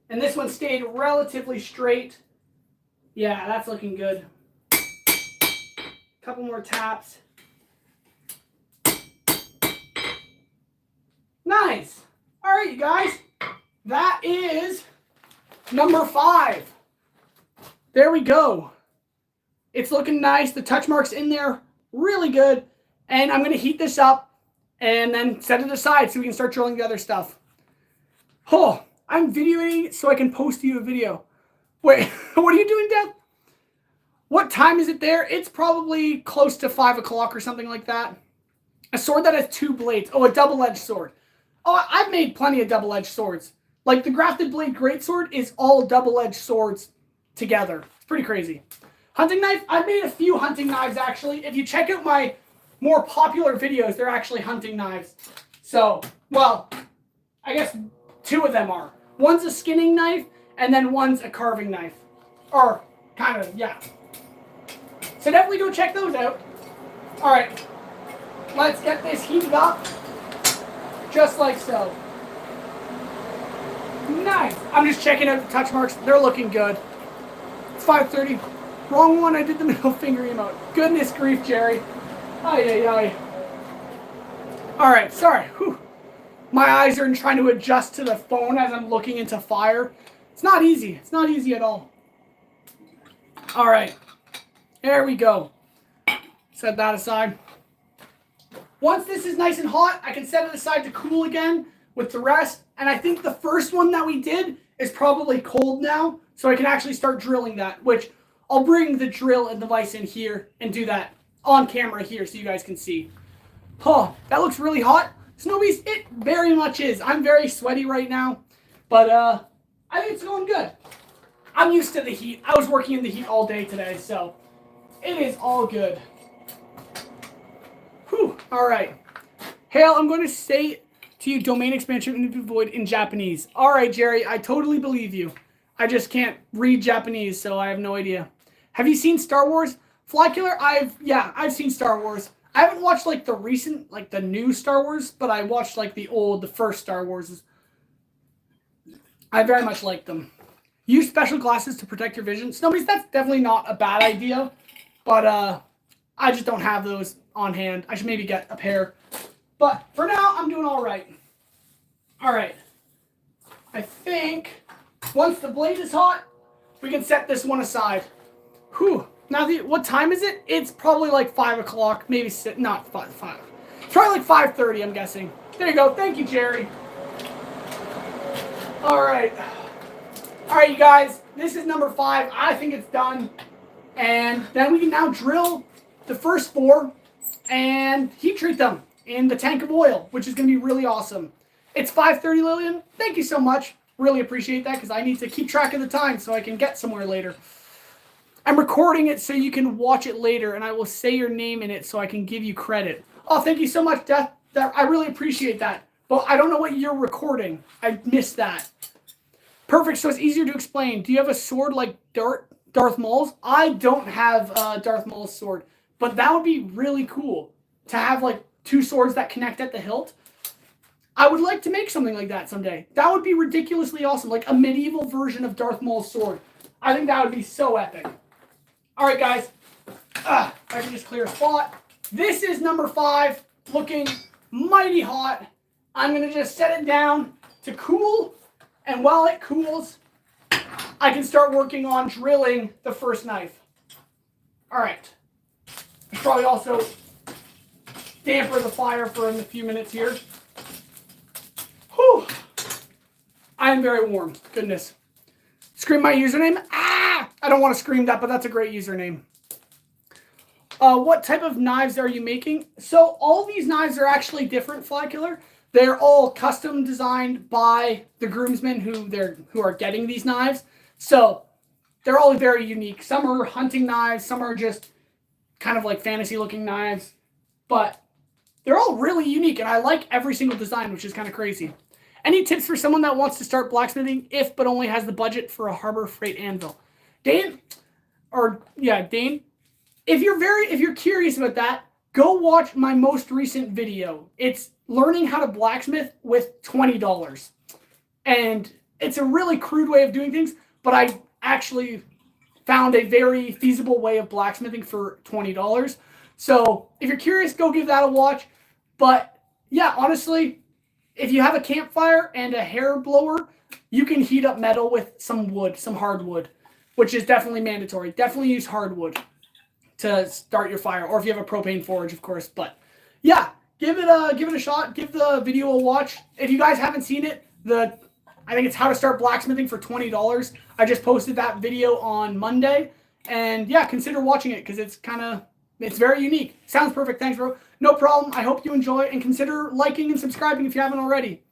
And this one stayed relatively straight. Yeah, that's looking good. Couple more taps. Nice. All right, you guys. That is number 5. There we go. It's looking nice. The touch mark's in there. Really good. And I'm going to heat this up and then set it aside so we can start drilling the other stuff. Oh, I'm videoing it so I can post you a video. Wait, what are you doing, Dad? What time is it there? It's probably close to 5 o'clock or something like that. A sword that has 2 blades. Oh, a double-edged sword. Oh, I've made plenty of double-edged swords. Like the grafted blade greatsword is all double-edged swords together. It's pretty crazy. Hunting knife? I've made a few hunting knives, actually. If you check out my more popular videos, they're actually hunting knives. So, well, I guess 2 of them are. One's a skinning knife, and then one's a carving knife. Or, kind of, yeah. So definitely go check those out. All right, let's get this heated up, just like so. Nice. I'm just checking out the touch marks. They're looking good. It's 5:30. Wrong one. I did the middle finger emote. Goodness grief, Jerry. Ay, ay, ay. All right, sorry. Whew. My eyes are trying to adjust to the phone as I'm looking into fire. It's not easy. It's not easy at all. All right. There we go. Set that aside. Once this is nice and hot, I can set it aside to cool again with the rest. And I think the first one that we did is probably cold now, so I can actually start drilling that, which I'll bring the drill and device in here and do that on camera here so you guys can see. Oh, that looks really hot. Snowies, it very much is. I'm very sweaty right now, but I think it's going good. I'm used to the heat. I was working in the heat all day today, so it is all good. Whew, all right. Hale, I'm going to say to you, domain expansion into the void in Japanese. All right, Jerry, I totally believe you. I just can't read Japanese, so I have no idea. Have you seen Star Wars? Flykiller, I've seen Star Wars. I haven't watched like the recent, like the new Star Wars, but I watched like the first Star Wars. I very much like them. Use special glasses to protect your vision. Snowbies, that's definitely not a bad idea, but I just don't have those on hand. I should maybe get a pair. But for now, I'm doing all right. All right. I think once the blade is hot, we can set this one aside. Whew. Now, what time is it? It's probably like 5 o'clock. Maybe not 5. It's probably like 5:30, I'm guessing. There you go. Thank you, Jerry. All right. All right, you guys. This is number 5. I think it's done. And then we can now drill the first 4 and heat treat them in the tank of oil, which is going to be really awesome. It's 5:30, Lillian. Thank you so much. Really appreciate that because I need to keep track of the time so I can get somewhere later. I'm recording it so you can watch it later, and I will say your name in it so I can give you credit. Oh, thank you so much, Death. I really appreciate that. But I don't know what you're recording. I missed that. Perfect, so it's easier to explain. Do you have a sword like Darth Maul's? I don't have Darth Maul's sword, but that would be really cool to have like 2 swords that connect at the hilt. I would like to make something like that someday. That would be ridiculously awesome, like a medieval version of Darth Maul's sword. I think that would be so epic. All right, guys. I can just clear a spot. This is number 5, looking mighty hot. I'm going to just set it down to cool, and while it cools, I can start working on drilling the first knife. All right. I'll probably also damper the fire for a few minutes here. Whew. I am very warm. Goodness. Scream my username. I don't want to scream that, but that's a great username. What type of knives are you making? So all these knives are actually different, Flykiller. They're all custom designed by the groomsmen who are getting these knives. So they're all very unique. Some are hunting knives. Some are just kind of like fantasy looking knives. But they're all really unique, and I like every single design, which is kind of crazy. Any tips for someone that wants to start blacksmithing but only has the budget for a Harbor Freight anvil? Dane, if you're curious about that, go watch my most recent video. It's learning how to blacksmith with $20. And it's a really crude way of doing things, but I actually found a very feasible way of blacksmithing for $20. So if you're curious, go give that a watch. But yeah, honestly, if you have a campfire and a hair blower, you can heat up metal with some wood, some hardwood, which is definitely mandatory. Definitely use hardwood to start your fire, or if you have a propane forge, of course. But yeah, give it a shot. Give the video a watch. If you guys haven't seen it, I think it's how to start blacksmithing for $20. I just posted that video on Monday, and yeah, consider watching it because it's very unique. Sounds perfect. Thanks, bro. No problem. I hope you enjoy, and consider liking and subscribing if you haven't already.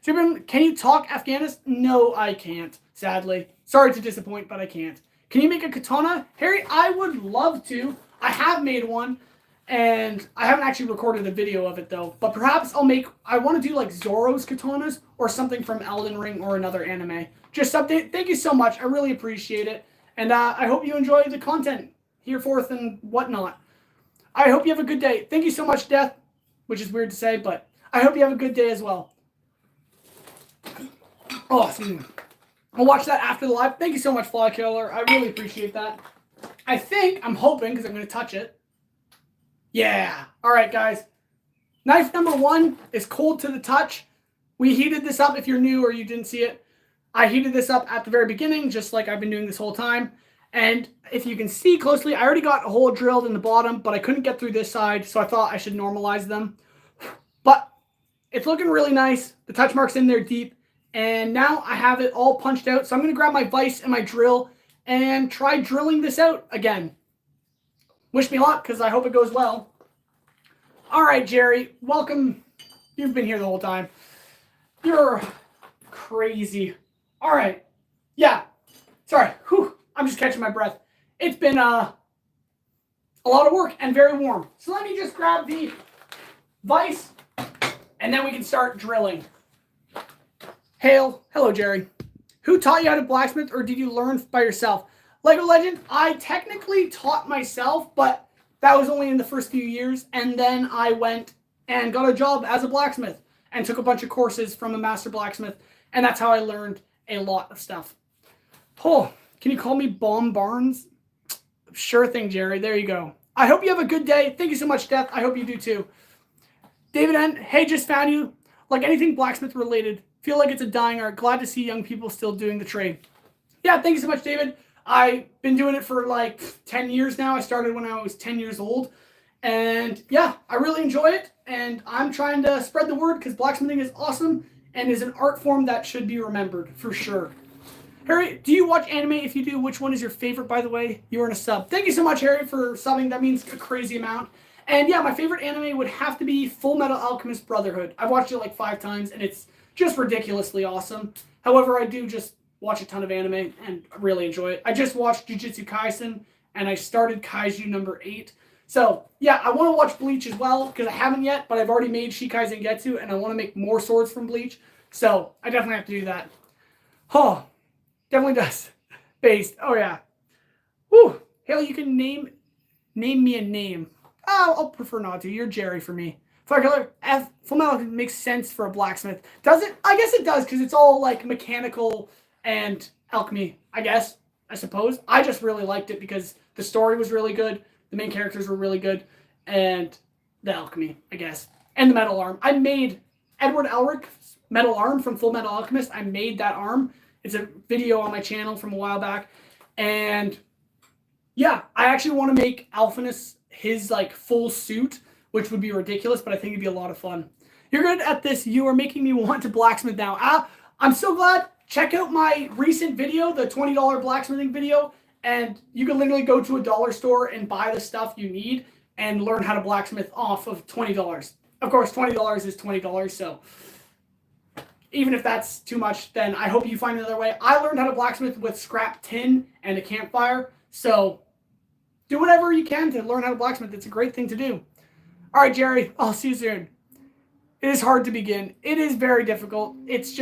Subin, can you talk Afghanistan? No, I can't, sadly. Sorry to disappoint, but I can't. Can you make a katana? Harry, I would love to. I have made one, and I haven't actually recorded a video of it, though. But perhaps I want to do, like, Zoro's katanas or something from Elden Ring or another anime. Just something. Thank you so much. I really appreciate it. And I hope you enjoy the content hereforth and whatnot. I hope you have a good day. Thank you so much, Death, which is weird to say, but I hope you have a good day as well. Oh, excuse me. I'll watch that after the live. Thank you so much, Fly Killer. I really appreciate that. I'm hoping, because I'm going to touch it. Yeah. All right, guys. Knife number 1 is cold to the touch. We heated this up if you're new or you didn't see it. I heated this up at the very beginning, just like I've been doing this whole time. And if you can see closely, I already got a hole drilled in the bottom, but I couldn't get through this side, so I thought I should normalize them. But it's looking really nice. The touch mark's in there deep. And now I have it all punched out. So I'm going to grab my vise and my drill and try drilling this out again. wish me luck because I hope it goes well. All right, Jerry, welcome. You've been here the whole time. You're crazy. All right. Yeah. Sorry. Whew. I'm just catching my breath. It's been a lot of work and very warm. So let me just grab the vise and then we can start drilling. Hello, Jerry. Who taught you how to blacksmith or did you learn by yourself? Lego Legend, I technically taught myself, but that was only in the first few years. And then I went and got a job as a blacksmith and took a bunch of courses from a master blacksmith. And that's how I learned a lot of stuff. Oh, can you call me Bomb Barnes? Sure thing, Jerry. There you go. I hope you have a good day. Thank you so much, Death. I hope you do too. David N. Hey, just found you. Like anything blacksmith related. Feel like it's a dying art. Glad to see young people still doing the trade. Yeah, thank you so much, David. I've been doing it for like 10 years now. I started when I was 10 years old. And yeah, I really enjoy it. And I'm trying to spread the word because blacksmithing is awesome and is an art form that should be remembered for sure. Harry, do you watch anime? If you do, which one is your favorite, by the way? You earn a sub. Thank you so much, Harry, for subbing. That means a crazy amount. And yeah, my favorite anime would have to be Full Metal Alchemist Brotherhood. I've watched it like 5 times, and it's just ridiculously awesome. However, I do just watch a ton of anime and really enjoy it. I just watched Jujutsu Kaisen, and I started Kaiju number 8. So yeah, I want to watch Bleach as well, because I haven't yet, but I've already made Shikai Zangetsu, and I want to make more swords from Bleach. So I definitely have to do that. Oh. Definitely does. Based. Oh, yeah. Woo. Hale, you can name me a name. Oh, I'll prefer not to. You're Jerry for me. Fire color F. Full Metal makes sense for a blacksmith. Does it? I guess it does because it's all like mechanical and alchemy, I suppose. I just really liked it because the story was really good. The main characters were really good. And the alchemy, I guess. And the metal arm. I made Edward Elric's metal arm from Full Metal Alchemist. I made that arm. It's a video on my channel from a while back. And yeah, I actually want to make Alphinus his like full suit, which would be ridiculous, but I think it'd be a lot of fun. You're good at this. You are making me want to blacksmith now. I'm so glad. Check out my recent video, the $20 blacksmithing video, and you can literally go to a dollar store and buy the stuff you need and learn how to blacksmith off of $20. Of course, $20 is $20, so even if that's too much, then I hope you find another way. I learned how to blacksmith with scrap tin and a campfire. So do whatever you can to learn how to blacksmith. It's a great thing to do. All right, Jerry, I'll see you soon. It is hard to begin. It is very difficult. It's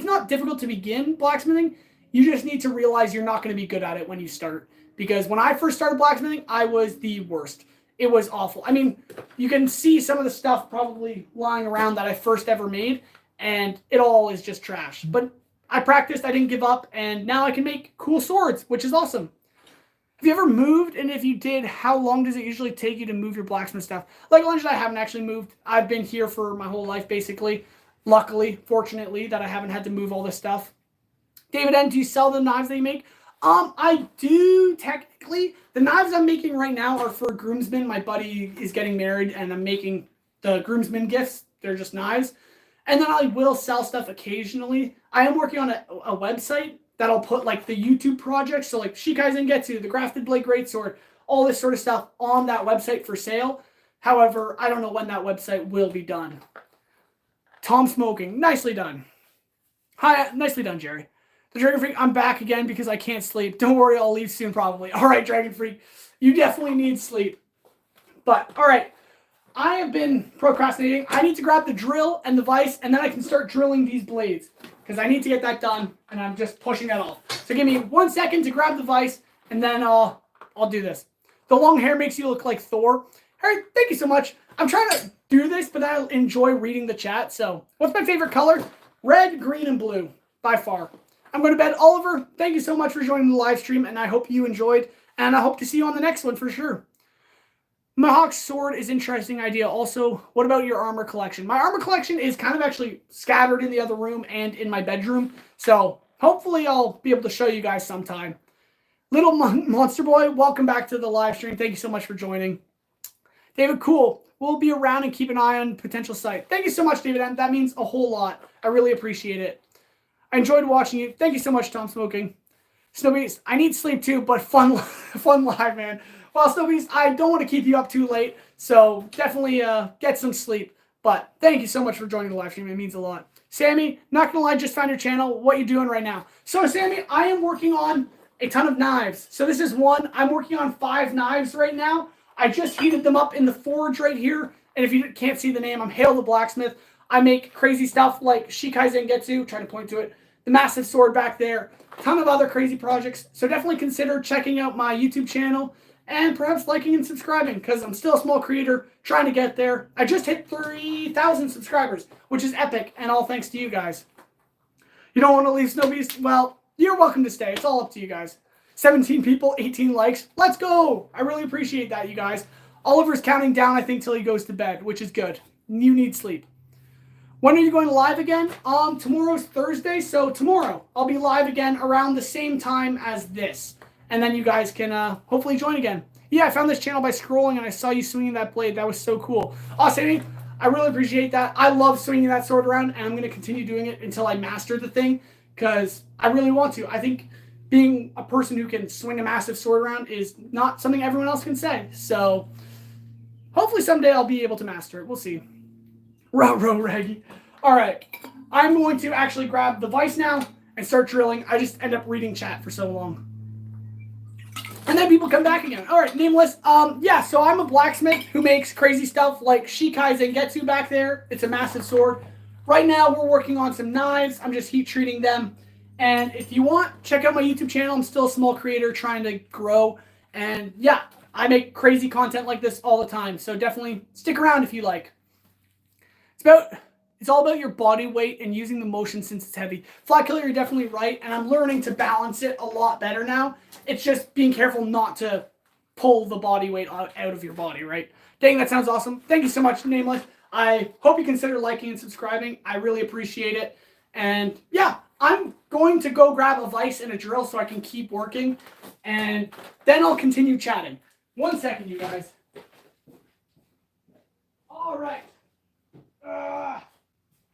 not difficult to begin blacksmithing. You just need to realize you're not going to be good at it when you start. Because when I first started blacksmithing, I was the worst. It was awful. I mean, you can see some of the stuff probably lying around that I first ever made. And it all is just trash. But I practiced, I didn't give up, and now I can make cool swords, which is awesome. Have you ever moved? And if you did, how long does it usually take you to move your blacksmith stuff? Like Legend, I haven't actually moved. I've been here for my whole life, basically. Luckily, fortunately, that I haven't had to move all this stuff. David N., do you sell the knives they make? I do, technically. The knives I'm making right now are for groomsmen. My buddy is getting married, and I'm making the groomsmen gifts. They're just knives. And then I will sell stuff occasionally. I am working on a website that'll put like the YouTube projects, so like Shikai Zangetsu, the Grafted Blade Greatsword, all this sort of stuff on that website for sale. However, I don't know when that website will be done. Tom Smoking, nicely done. Hi, nicely done, Jerry. The Dragon Freak, I'm back again because I can't sleep. Don't worry, I'll leave soon probably. All right, Dragon Freak, you definitely need sleep. But, all right. I have been procrastinating. I need to grab the drill and the vise, and then I can start drilling these blades. Because I need to get that done, and I'm just pushing that off. So give me 1 second to grab the vise, and then I'll do this. The long hair makes you look like Thor. Harry, thank you so much. I'm trying to do this, but I enjoy reading the chat. So what's my favorite color? Red, green, and blue, by far. I'm going to bed. Oliver, thank you so much for joining the live stream, and I hope you enjoyed, and I hope to see you on the next one for sure. Mohawk's sword is an interesting idea. Also, what about your armor collection? My armor collection is kind of actually scattered in the other room and in my bedroom. So hopefully I'll be able to show you guys sometime. Little Monster Boy, welcome back to the live stream. Thank you so much for joining. David, cool. We'll be around and keep an eye on potential site. Thank you so much, David. That means a whole lot. I really appreciate it. I enjoyed watching you. Thank you so much, Tom Smoking. Snowbeast, I need sleep too, but fun live, man. Well, Snowbeast, I don't want to keep you up too late, so definitely get some sleep. But thank you so much for joining the live stream. It means a lot. Sammy, not gonna lie, just found your channel. What you doing right now? So, Sammy, I am working on a ton of knives. So this is one. I'm working on 5 knives right now. I just heated them up in the forge right here. And if you can't see the name, I'm Hale the Blacksmith. I make crazy stuff like Shikai Zangetsu, trying to point to it, the massive sword back there, a ton of other crazy projects. So definitely consider checking out my YouTube channel and perhaps liking and subscribing because I'm still a small creator trying to get there. I just hit 3,000 subscribers, which is epic, and all thanks to you guys. You don't want to leave Snowbeast? Well, you're welcome to stay. It's all up to you guys. 17 people, 18 likes. Let's go. I really appreciate that, you guys. Oliver's counting down, I think, till he goes to bed, which is good. You need sleep. When are you going live again? Tomorrow's Thursday, so tomorrow I'll be live again around the same time as this. And then you guys can hopefully join again. Yeah, I found this channel by scrolling and I saw you swinging that blade. That was so cool. Sammy, I really appreciate that. I love swinging that sword around, and I'm going to continue doing it until I master the thing because I really want to. I think being a person who can swing a massive sword around is not something everyone else can say. So hopefully someday I'll be able to master it. We'll see. Row, Raggy. All right. I'm going to actually grab the vise now and start drilling. I just end up reading chat for so long. And then people come back again. All right, Nameless. Yeah, so I'm a blacksmith who makes crazy stuff like Shikai Zangetsu back there. It's a massive sword. Right now, we're working on some knives. I'm just heat treating them. And if you want, check out my YouTube channel. I'm still a small creator trying to grow. And yeah, I make crazy content like this all the time. So definitely stick around if you like. It's all about your body weight and using the motion since it's heavy. Fly Killer, you're definitely right, and I'm learning to balance it a lot better now. It's just being careful not to pull the body weight out of your body, right? Dang, that sounds awesome. Thank you so much, Nameless. I hope you consider liking and subscribing. I really appreciate it. And yeah, I'm going to go grab a vise and a drill so I can keep working, and then I'll continue chatting. 1 second, you guys. All right.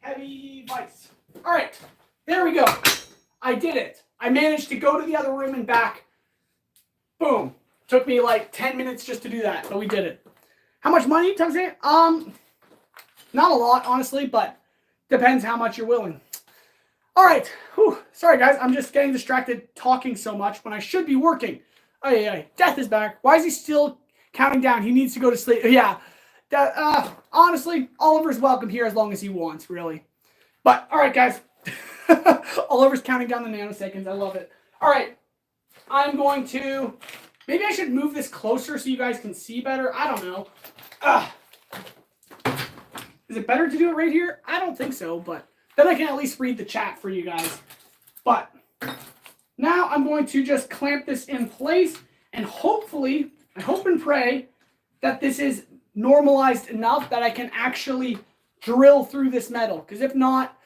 Heavy vise. All right, there we go. I did it. I managed to go to the other room and back. Boom. Took me like 10 minutes just to do that, but we did it. How much money, Tom saying? Not a lot, honestly, but depends how much you're willing. All right. Whew. Sorry, guys. I'm just getting distracted talking so much when I should be working. Death is back. Why is he still counting down? He needs to go to sleep. Yeah. Honestly, Oliver's welcome here as long as he wants, really. But, all right, guys. Oliver's counting down the nanoseconds. I love it. All right. I'm going to... Maybe I should move this closer so you guys can see better. I don't know. Is it better to do it right here? I don't think so, but then I can at least read the chat for you guys. But now I'm going to just clamp this in place, and hopefully, I hope and pray that this is normalized enough that I can actually drill through this metal. Because if not,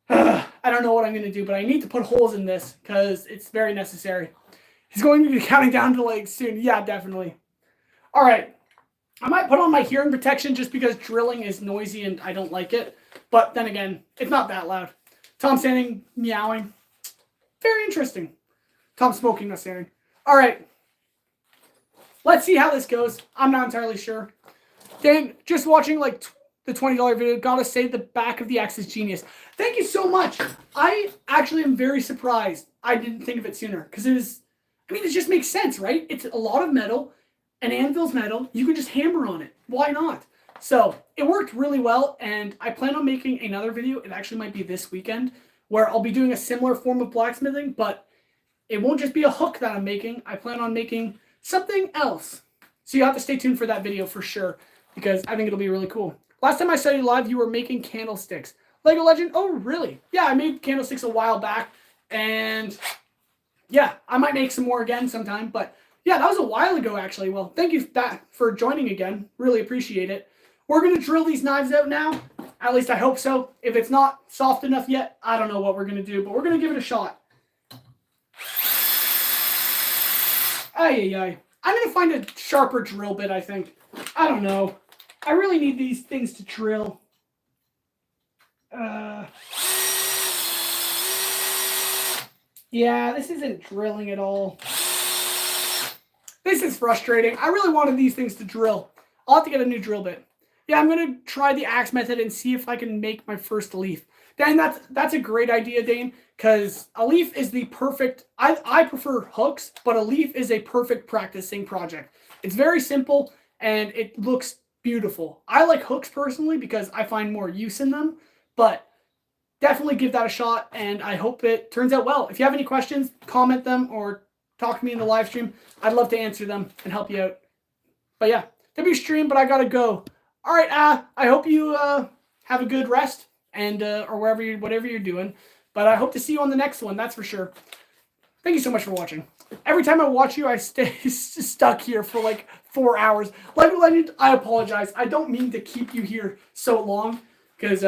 I don't know what I'm going to do, but I need to put holes in this because it's very necessary. He's going to be counting down to legs soon. Yeah, definitely. All right. I might put on my hearing protection just because drilling is noisy and I don't like it. But then again, it's not that loud. Tom standing, meowing. Very interesting. Tom smoking, not standing. All right. Let's see how this goes. I'm not entirely sure. Dan, just watching like the $20 video, gotta say the back of the axe is genius. Thank you so much. I actually am very surprised I didn't think of it sooner. Because it just makes sense, right? It's a lot of metal. An anvil's metal. You can just hammer on it. Why not? So it worked really well. And I plan on making another video. It actually might be this weekend. Where I'll be doing a similar form of blacksmithing. But it won't just be a hook that I'm making. I plan on making something else. So you have to stay tuned for that video for sure, because I think it'll be really cool. Last time I saw you live, you were making candlesticks. Lego Legend? Oh, really? Yeah, I made candlesticks a while back, and yeah, I might make some more again sometime, but yeah, that was a while ago, actually. Well, thank you for joining again. Really appreciate it. We're going to drill these knives out now. At least I hope so. If it's not soft enough yet, I don't know what we're going to do, but we're going to give it a shot. I'm going to find a sharper drill bit, I think. I don't know. I really need these things to drill. Yeah, this isn't drilling at all. This is frustrating. I really wanted these things to drill. I'll have to get a new drill bit. Yeah, I'm going to try the axe method and see if I can make my first leaf. Dane, that's a great idea, Dane, because a leaf is the perfect... I prefer hooks, but a leaf is a perfect practicing project. It's very simple, and it looks beautiful. I like hooks personally because I find more use in them, but definitely give that a shot, and I hope it turns out well. If you have any questions, comment them or talk to me in the live stream. I'd love to answer them and help you out. But yeah, W stream, but I gotta go. All right, I hope you have a good rest and or whatever you're doing. But I hope to see you on the next one. That's for sure. Thank you so much for watching. Every time I watch you, I stay stuck here for like 4 hours. Lego Legend, I apologize. I don't mean to keep you here so long because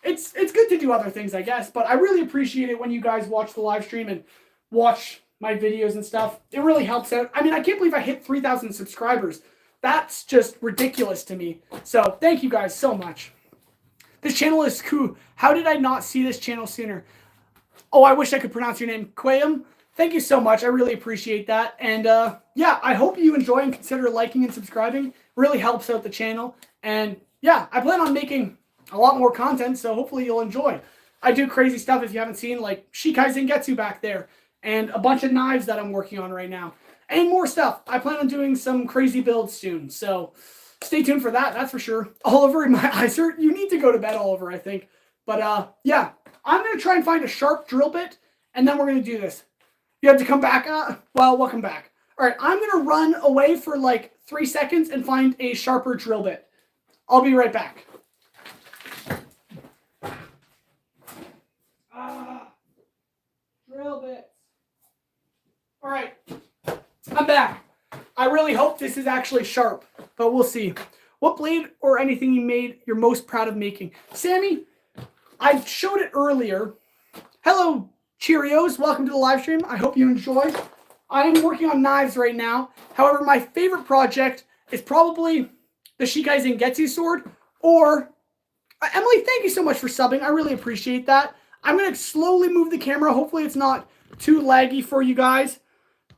it's good to do other things, I guess. But I really appreciate it when you guys watch the live stream and watch my videos and stuff. It really helps out. I mean, I can't believe I hit 3,000 subscribers. That's just ridiculous to me. So thank you guys so much. This channel is cool. How did I not see this channel sooner? Oh, I wish I could pronounce your name. Quayum. Thank you so much. I really appreciate that. And yeah, I hope you enjoy and consider liking and subscribing. It really helps out the channel. And yeah, I plan on making a lot more content, so hopefully you'll enjoy. I do crazy stuff if you haven't seen, like Shikai Zangetsu back there, and a bunch of knives that I'm working on right now, and more stuff. I plan on doing some crazy builds soon, so stay tuned for that, that's for sure. Oliver, my eyes hurt. You need to go to bed, Oliver, I think. But yeah, I'm going to try and find a sharp drill bit, and then we're going to do this. You have to come back? Well, welcome back. All right, I'm going to run away for like 3 seconds and find a sharper drill bit. I'll be right back. Drill bits. All right, I'm back. I really hope this is actually sharp, but we'll see. What blade or anything you made you're most proud of making? Sammy, I showed it earlier. Hello, Cheerios. Welcome to the live stream. I hope you enjoy. I'm working on knives right now. However, my favorite project is probably the Shikai Zangetsu sword. Or, Emily, thank you so much for subbing. I really appreciate that. I'm going to slowly move the camera. Hopefully it's not too laggy for you guys.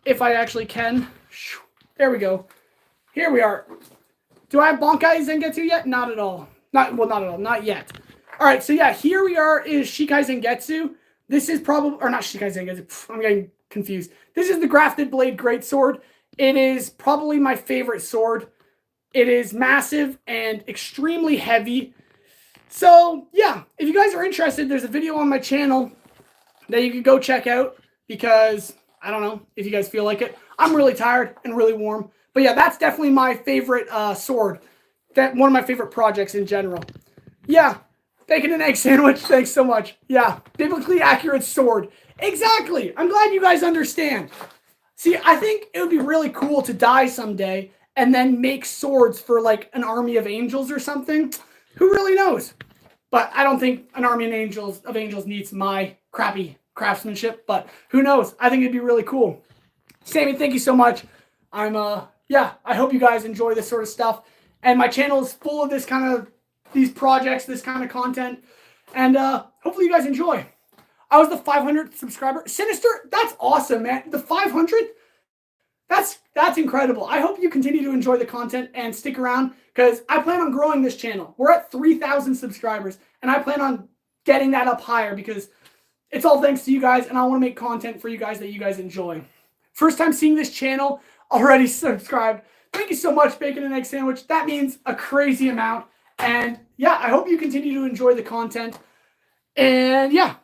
If I actually can. There we go. Here we are. Do I have Bankai Zangetsu yet? Not at all. Not at all. Not yet. All right, so yeah, here we are is Shikai Zangetsu. This is probably, or not Shikai Zangetsu. I'm getting confused. This is the Grafted Blade Greatsword. It is probably my favorite sword. It is massive and extremely heavy. So, yeah, if you guys are interested, there's a video on my channel that you can go check out because, I don't know, if you guys feel like it. I'm really tired and really warm. But yeah, that's definitely my favorite sword. One of my favorite projects in general. Yeah, bacon and egg sandwich, thanks so much. Yeah, biblically accurate sword. Exactly, I'm glad you guys understand. See, I think it would be really cool to die someday and then make swords for like an army of angels or something. Who really knows? But I don't think an army of angels needs my crappy craftsmanship, but who knows? I think it'd be really cool. Sammy, thank you so much. Yeah, I hope you guys enjoy this sort of stuff. And my channel is full of these projects, this kind of content. And hopefully you guys enjoy. I was the 500th subscriber. Sinister, that's awesome, man. The 500th? That's incredible. I hope you continue to enjoy the content and stick around because I plan on growing this channel. We're at 3,000 subscribers and I plan on getting that up higher because it's all thanks to you guys and I want to make content for you guys that you guys enjoy. First time seeing this channel, already subscribed. Thank you so much, Bacon and Egg Sandwich. That means a crazy amount. And yeah, I hope you continue to enjoy the content. And yeah,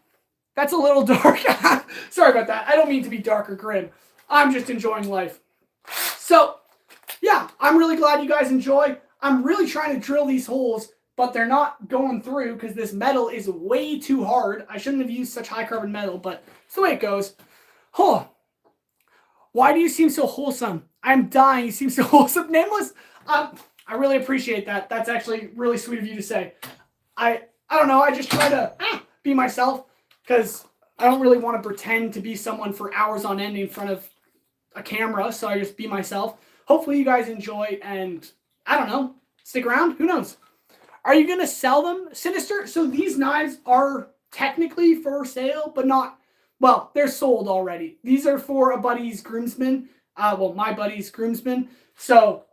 that's a little dark. Sorry about that. I don't mean to be dark or grim. I'm just enjoying life. So, yeah, I'm really glad you guys enjoy. I'm really trying to drill these holes, but they're not going through because this metal is way too hard. I shouldn't have used such high carbon metal, but it's the way it goes. Oh, why do you seem so wholesome? I'm dying. You seem so wholesome. Nameless, I really appreciate that. That's actually really sweet of you to say. I don't know. I just try to be myself because I don't really want to pretend to be someone for hours on end in front of a camera, so I just be myself. Hopefully you guys enjoy and, I don't know, stick around. Who knows? Are you going to sell them? Sinister, so these knives are technically for sale, but not, well, they're sold already. These are for a buddy's groomsman. well, my buddy's groomsmen. So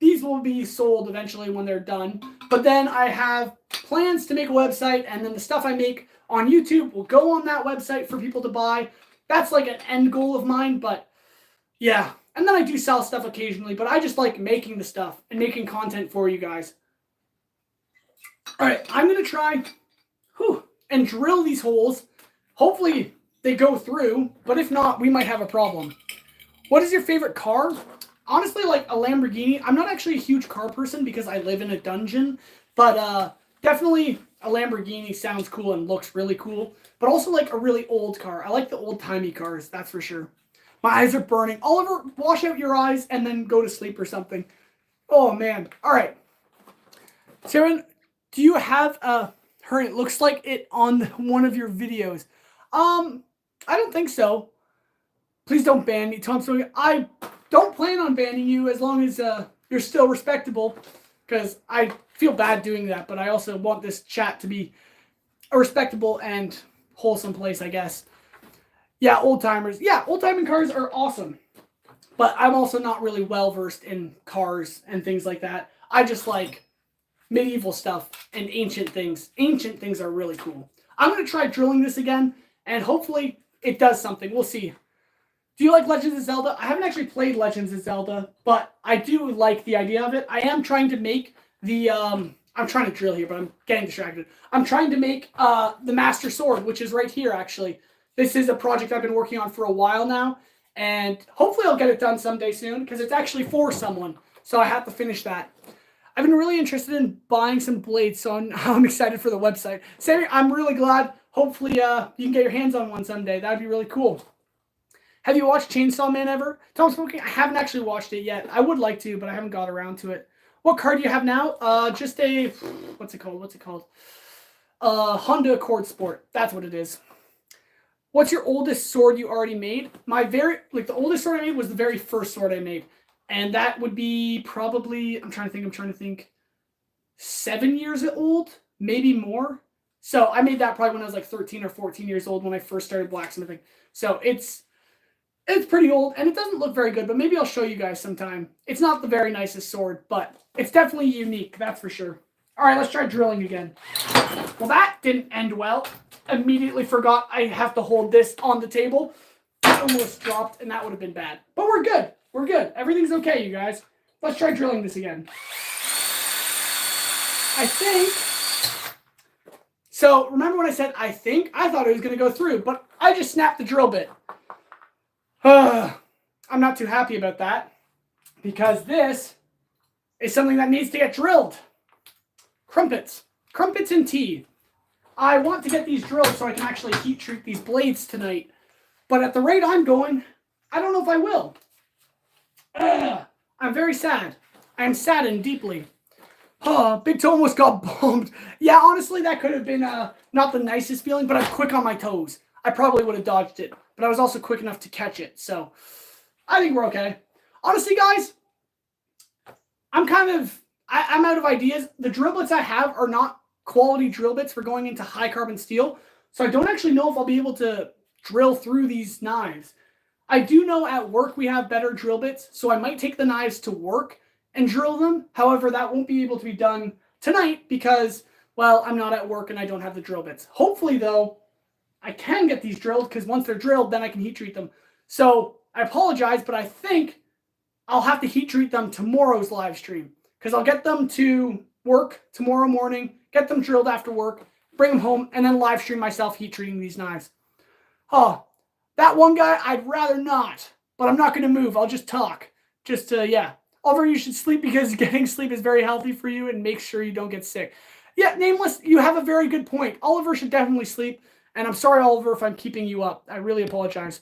these will be sold eventually when they're done. But then I have plans to make a website, and then the stuff I make on YouTube will go on that website for people to buy. That's like an end goal of mine, but yeah. And then I do sell stuff occasionally, but I just like making the stuff and making content for you guys. All right, I'm going to try and drill these holes. Hopefully they go through, but if not, we might have a problem. What is your favorite car? Honestly, like a Lamborghini. I'm not actually a huge car person because I live in a dungeon, but definitely a Lamborghini sounds cool and looks really cool, but also like a really old car. I like the old-timey cars, that's for sure. My eyes are burning. Oliver, wash out your eyes and then go to sleep or something. Oh, man. All right. Sharon, do you have her? It looks like it on one of your videos. I don't think so. Please don't ban me, Tom. So I don't plan on banning you as long as you're still respectable, because I feel bad doing that, but I also want this chat to be a respectable and wholesome place, I guess. Yeah, old-timers. Yeah, old-timing cars are awesome, but I'm also not really well-versed in cars and things like that. I just like medieval stuff and ancient things. Ancient things are really cool. I'm going to try drilling this again, and hopefully it does something. We'll see. Do you like Legends of Zelda? I haven't actually played Legends of Zelda, but I do like the idea of it. I am trying to make the, I'm trying to drill here, but I'm getting distracted. I'm trying to make the Master Sword, which is right here, actually. This is a project I've been working on for a while now, and hopefully I'll get it done someday soon, because it's actually for someone, so I have to finish that. I've been really interested in buying some blades, so I'm excited for the website. Sammy, I'm really glad. Hopefully you can get your hands on one someday. That would be really cool. Have you watched Chainsaw Man ever? Tom Smoking, I haven't actually watched it yet. I would like to, but I haven't got around to it. What car do you have now? Just a, what's it called? Honda Accord Sport. That's what it is. What's your oldest sword you already made? The oldest sword I made was the very first sword I made. And that would be probably, I'm trying to think, 7 years old, maybe more. So I made that probably when I was like 13 or 14 years old when I first started blacksmithing. So it's pretty old, and it doesn't look very good, but maybe I'll show you guys sometime. It's not the very nicest sword, but it's definitely unique, that's for sure. All right, let's try drilling again. Well, that didn't end well. Immediately forgot I have to hold this on the table. It almost dropped, and that would have been bad. But we're good. We're good. Everything's okay, you guys. Let's try drilling this again. I think... So, remember when I said I think? I thought it was going to go through, but I just snapped the drill bit. I'm not too happy about that, because this is something that needs to get drilled. Crumpets and tea. I want to get these drilled so I can actually heat treat these blades tonight, but at the rate I'm going, I don't know if I will. I'm very sad. I am saddened deeply. Big Toe almost got bombed. Yeah, honestly, that could have been not the nicest feeling, but I'm quick on my toes. I probably would have dodged it, but I was also quick enough to catch it, so I think we're okay. Honestly, guys, I'm out of ideas. The drill bits I have are not quality drill bits for going into high carbon steel, so I don't actually know if I'll be able to drill through these knives. I do know at work we have better drill bits, so I might take the knives to work and drill them. However, that won't be able to be done tonight because, well, I'm not at work and I don't have the drill bits. Hopefully, though, I can get these drilled, because once they're drilled, then I can heat treat them. So I apologize, but I think I'll have to heat treat them tomorrow's live stream, because I'll get them to work tomorrow morning, get them drilled after work, bring them home, and then live stream myself heat treating these knives. That one guy, I'd rather not, but I'm not going to move. I'll just talk. Yeah. Oliver, you should sleep, because getting sleep is very healthy for you and make sure you don't get sick. Yeah, Nameless, you have a very good point. Oliver should definitely sleep. And I'm sorry, Oliver, if I'm keeping you up. I really apologize.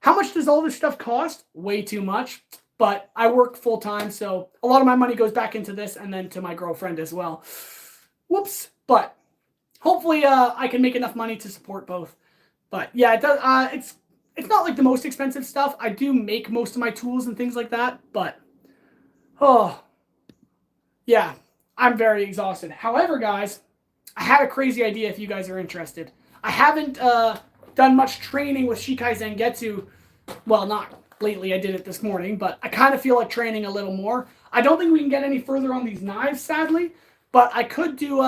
How much does all this stuff cost? Way too much. But I work full time, so a lot of my money goes back into this and then to my girlfriend as well. Whoops. But hopefully I can make enough money to support both. But yeah, it does. It's not like the most expensive stuff. I do make most of my tools and things like that. But, yeah, I'm very exhausted. However, guys, I had a crazy idea if you guys are interested. I haven't done much training with Shikai Zangetsu. Well, not lately. I did it this morning, but I kind of feel like training a little more. I don't think we can get any further on these knives, sadly, but I could do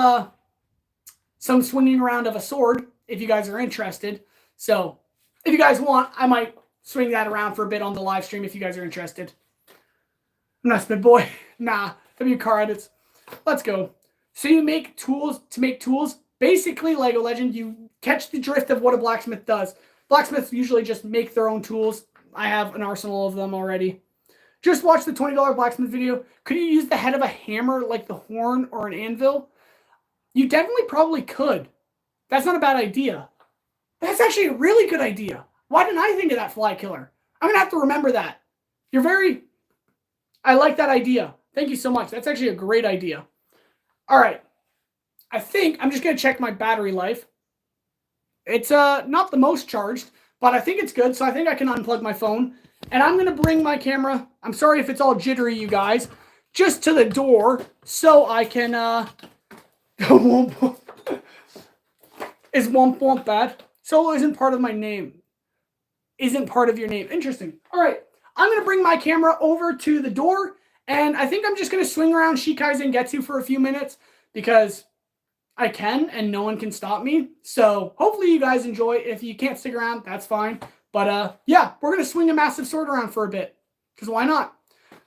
some swinging around of a sword if you guys are interested. So if you guys want, I might swing that around for a bit on the live stream if you guys are interested. I'm not a spit boy. Nah, W car edits. Let's go. So you make tools to make tools. Basically, Lego Legend, you catch the drift of what a blacksmith does. Blacksmiths usually just make their own tools. I have an arsenal of them already. Just watch the $20 blacksmith video. Could you use the head of a hammer like the horn or an anvil? You definitely probably could. That's not a bad idea. That's actually a really good idea. Why didn't I think of that, Fly Killer? I'm going to have to remember that. I like that idea. Thank you so much. That's actually a great idea. All right. I think I'm just going to check my battery life. It's not the most charged, but I think it's good. So I think I can unplug my phone. And I'm going to bring my camera. I'm sorry if it's all jittery, you guys. Just to the door so I can... Is Womp Womp bad? Solo isn't part of my name. Isn't part of your name. Interesting. All right. I'm going to bring my camera over to the door. And I think I'm just going to swing around Shikai Zangetsu for a few minutes because I can and no one can stop me. So hopefully you guys enjoy. If you can't stick around, that's fine. But yeah, we're going to swing a massive sword around for a bit because why not?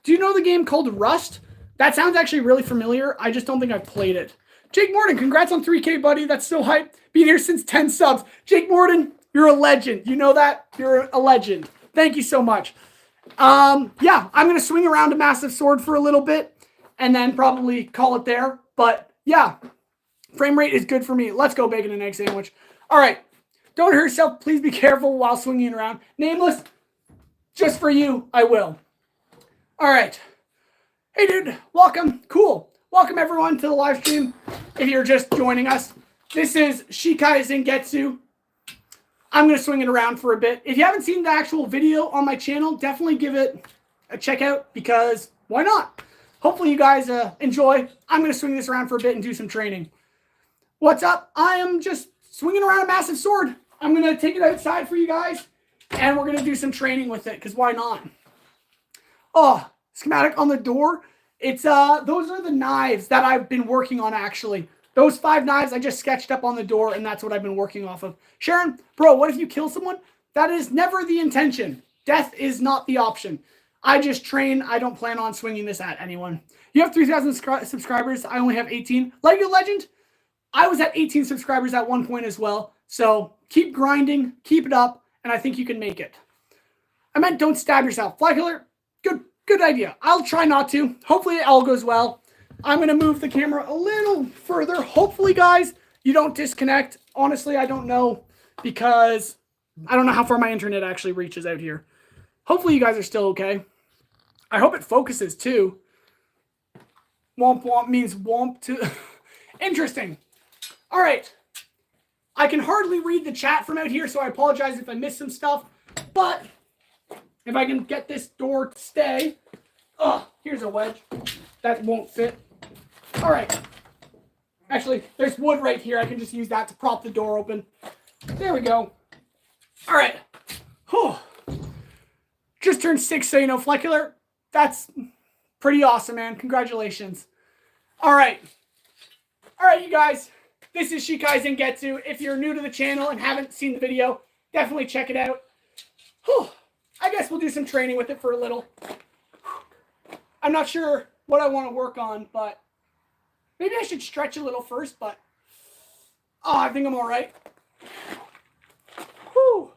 Do you know the game called Rust? That sounds actually really familiar. I just don't think I've played it. Jake Morden, congrats on 3K, buddy. That's so hype. Being here since 10 subs. Jake Morden, you're a legend. You know that? You're a legend. Thank you so much. Yeah, I'm going to swing around a massive sword for a little bit and then probably call it there. But yeah, frame rate is good for me. Let's go bacon and egg sandwich. All right. Don't hurt yourself. Please be careful while swinging around. Nameless, just for you, I will. All right. Hey, dude. Welcome. Cool. Welcome, everyone, to the live stream. If you're just joining us, this is Shikai Zangetsu. I'm going to swing it around for a bit. If you haven't seen the actual video on my channel, definitely give it a check out because why not? Hopefully you guys enjoy. I'm going to swing this around for a bit and do some training. What's up? I am just swinging around a massive sword. I'm going to take it outside for you guys, and we're going to do some training with it because why not? Oh, schematic on the door. It's those are the knives that I've been working on, actually. Those 5 knives I just sketched up on the door, and that's what I've been working off of. Sharon, bro, what if you kill someone? That is never the intention. Death is not the option. I just train. I don't plan on swinging this at anyone. You have 3,000 subscribers. I only have 18. Lego Legend, I was at 18 subscribers at one point as well. So keep grinding, keep it up, and I think you can make it. I meant don't stab yourself. Fly Killer, good idea. I'll try not to. Hopefully it all goes well. I'm going to move the camera a little further. Hopefully, guys, you don't disconnect. Honestly, I don't know because I don't know how far my internet actually reaches out here. Hopefully, you guys are still okay. I hope it focuses, too. Womp womp means womp too. Interesting. All right. I can hardly read the chat from out here, so I apologize if I missed some stuff. But if I can get this door to stay. Oh, here's a wedge. That won't fit. All right. Actually, there's wood right here. I can just use that to prop the door open. There we go. All right. Whew. Just turned 6, so you know, Fly Killer. That's pretty awesome, man. Congratulations. All right. All right, you guys. This is Shikai Zangetsu. If you're new to the channel and haven't seen the video, definitely check it out. Whew. I guess we'll do some training with it for a little. I'm not sure what I want to work on, but maybe I should stretch a little first, but I think I'm all right. Whew.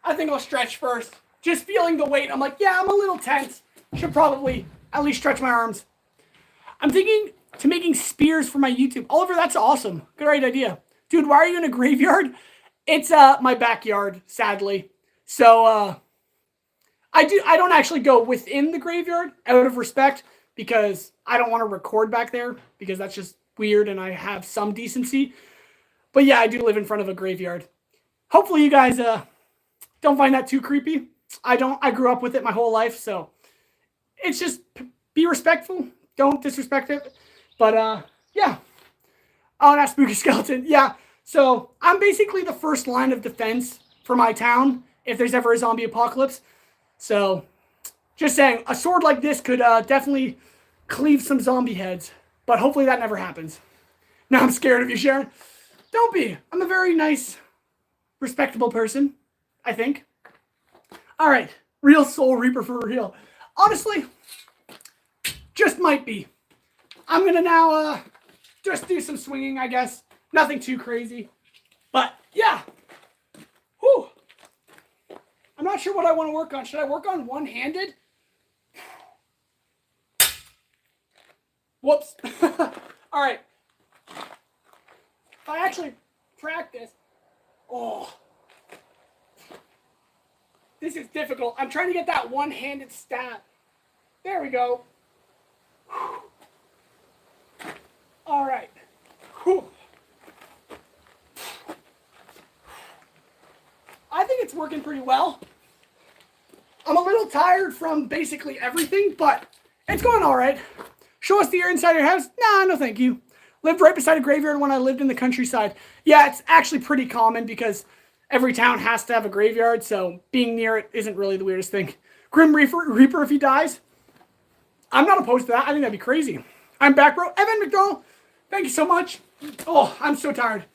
I think I'll stretch first. Just feeling the weight, I'm like, yeah, I'm a little tense. Should probably at least stretch my arms. I'm thinking to making spears for my YouTube. Oliver, that's awesome. Good idea. Dude, why are you in a graveyard? It's my backyard, sadly. So I don't actually go within the graveyard out of respect because I don't want to record back there because that's just weird and I have some decency. But yeah, I do live in front of a graveyard. Hopefully you guys don't find that too creepy. I don't. I grew up with it my whole life, so it's just be respectful. Don't disrespect it. But yeah. Oh, that spooky skeleton. Yeah. So I'm basically the first line of defense for my town if there's ever a zombie apocalypse. So just saying, a sword like this could definitely cleave some zombie heads. But hopefully that never happens. Now I'm scared of you, Sharon. Don't be. I'm a very nice, respectable person, I think. All right. Real Soul Reaper for real. Honestly, just might be. I'm going to now just do some swinging, I guess. Nothing too crazy. But, yeah. Whew. I'm not sure what I want to work on. Should I work on one-handed? Whoops. All right. If I actually practice. Oh. This is difficult. I'm trying to get that one-handed stab. There we go. All right. Whew. I think it's working pretty well. I'm a little tired from basically everything, but it's going all right. Show us the air inside your house? Nah, no thank you. Lived right beside a graveyard when I lived in the countryside. Yeah, it's actually pretty common because every town has to have a graveyard, so being near it isn't really the weirdest thing. Grim Reaper if he dies? I'm not opposed to that. I think that'd be crazy. I'm back, bro. Evan McDonald, thank you so much. Oh, I'm so tired.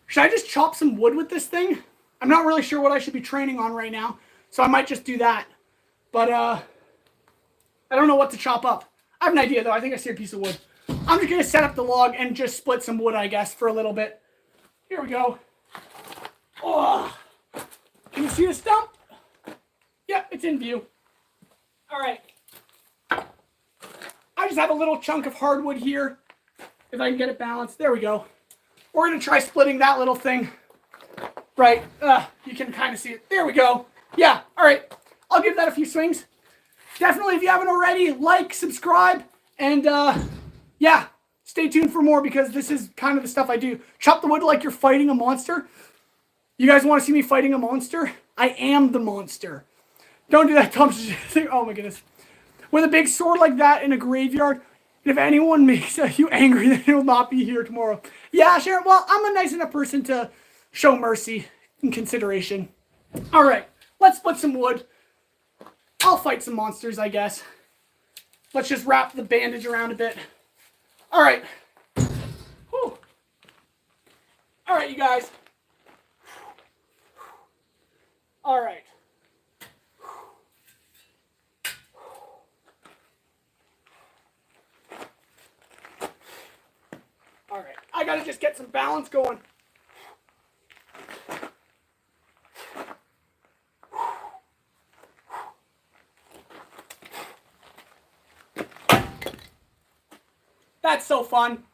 Should I just chop some wood with this thing? I'm not really sure what I should be training on right now, so I might just do that. But, I don't know what to chop up. I have an idea, though. I think I see a piece of wood. I'm just going to set up the log and just split some wood, I guess, for a little bit. Here we go. Oh, can you see the stump? Yep, it's in view. All right. I just have a little chunk of hardwood here. If I can get it balanced. There we go. We're going to try splitting that little thing. Right. You can kind of see it. There we go. Yeah. All right. I'll give that a few swings. Definitely, if you haven't already, like, subscribe, and, yeah, stay tuned for more because this is kind of the stuff I do. Chop the wood like you're fighting a monster. You guys want to see me fighting a monster? I am the monster. Don't do that dumb thing. Oh, my goodness. With a big sword like that in a graveyard, and if anyone makes you angry, then it will not be here tomorrow. Yeah, Sharon, well, I'm a nice enough person to show mercy and consideration. All right, let's split some wood. I'll fight some monsters, I guess. Let's just wrap the bandage around a bit. All right. Whew. All right, you guys. All right. All right. I got to just get some balance going. That's so fun.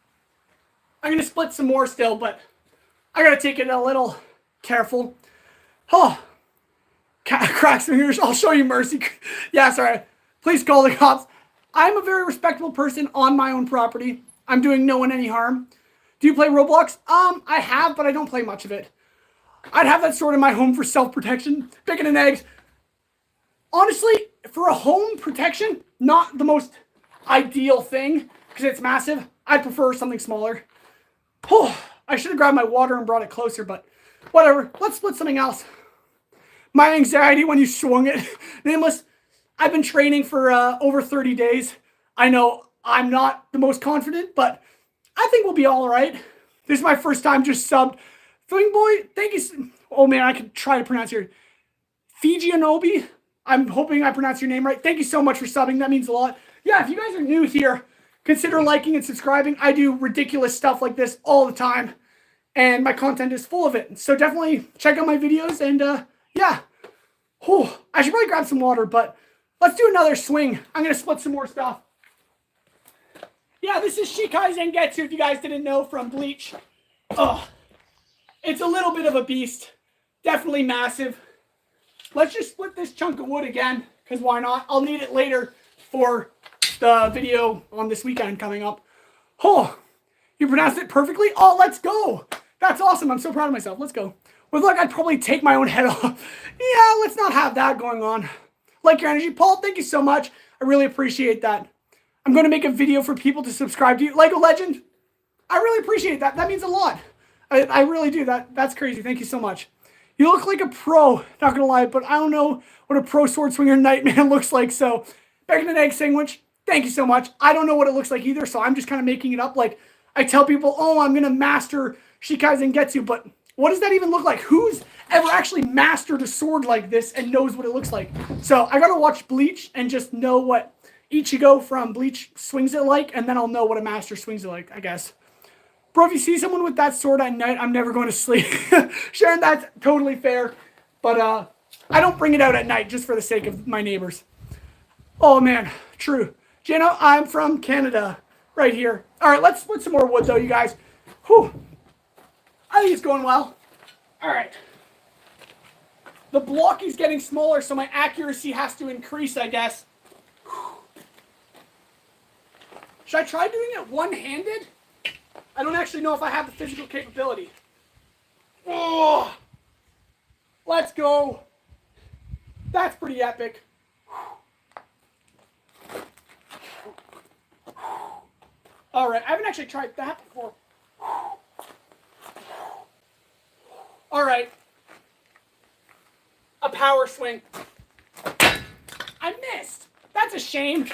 I'm going to split some more still, but I got to take it a little careful. Oh, cracks in here. I'll show you mercy. Yeah, sorry. Please call the cops. I'm a very respectable person on my own property. I'm doing no one any harm. Do you play Roblox? I have, but I don't play much of it. I'd have that sword in my home for self-protection. Bacon and eggs. Honestly, for a home protection, not the most ideal thing. Because it's massive. I'd prefer something smaller. Oh, I should have grabbed my water and brought it closer, but whatever. Let's split something else. My anxiety when you swung it. Nameless, I've been training for over 30 days. I know I'm not the most confident, but I think we'll be all right. This is my first time just subbed. Filling Boy, thank you. Oh, man, I can try to pronounce your Fijianobi. I'm hoping I pronounce your name right. Thank you so much for subbing. That means a lot. Yeah, if you guys are new here, consider liking and subscribing. I do ridiculous stuff like this all the time, and my content is full of it. So definitely check out my videos, and yeah. Whew, I should probably grab some water, but let's do another swing. I'm going to split some more stuff. Yeah, this is Shikai Zangetsu, if you guys didn't know, from Bleach. Oh, it's a little bit of a beast. Definitely massive. Let's just split this chunk of wood again, because why not? I'll need it later for the video on this weekend coming up. Oh, you pronounced it perfectly? Oh, let's go. That's awesome. I'm so proud of myself. Let's go. With luck, I'd probably take my own head off. Yeah, let's not have that going on. Like your energy. Paul, thank you so much. I really appreciate that. I'm going to make a video for people to subscribe to you. Lego Legend, I really appreciate that. That means a lot. I really do. That's crazy. Thank you so much. You look like a pro, not gonna lie, but I don't know what a pro sword swinger Nightman looks like. So, bacon and egg sandwich, thank you so much. I don't know what it looks like either, so I'm just kind of making it up. Like, I tell people, oh, I'm gonna master Shikaizen Getsu, but what does that even look like? Who's ever actually mastered a sword like this and knows what it looks like? So, I gotta watch Bleach and just know what Ichigo from Bleach swings it like, and then I'll know what a master swings it like, I guess. Bro, if you see someone with that sword at night, I'm never going to sleep. Sharon, that's totally fair. But I don't bring it out at night just for the sake of my neighbors. Oh, man. True. Jano, I'm from Canada. Right here. All right, let's put some more wood, though, you guys. Whew. I think it's going well. All right. The block is getting smaller, so my accuracy has to increase, I guess. Whew. Should I try doing it one-handed? I don't actually know if I have the physical capability. Oh, let's go. That's pretty epic. All right, I haven't actually tried that before. All right. A power swing. I missed. That's a shame.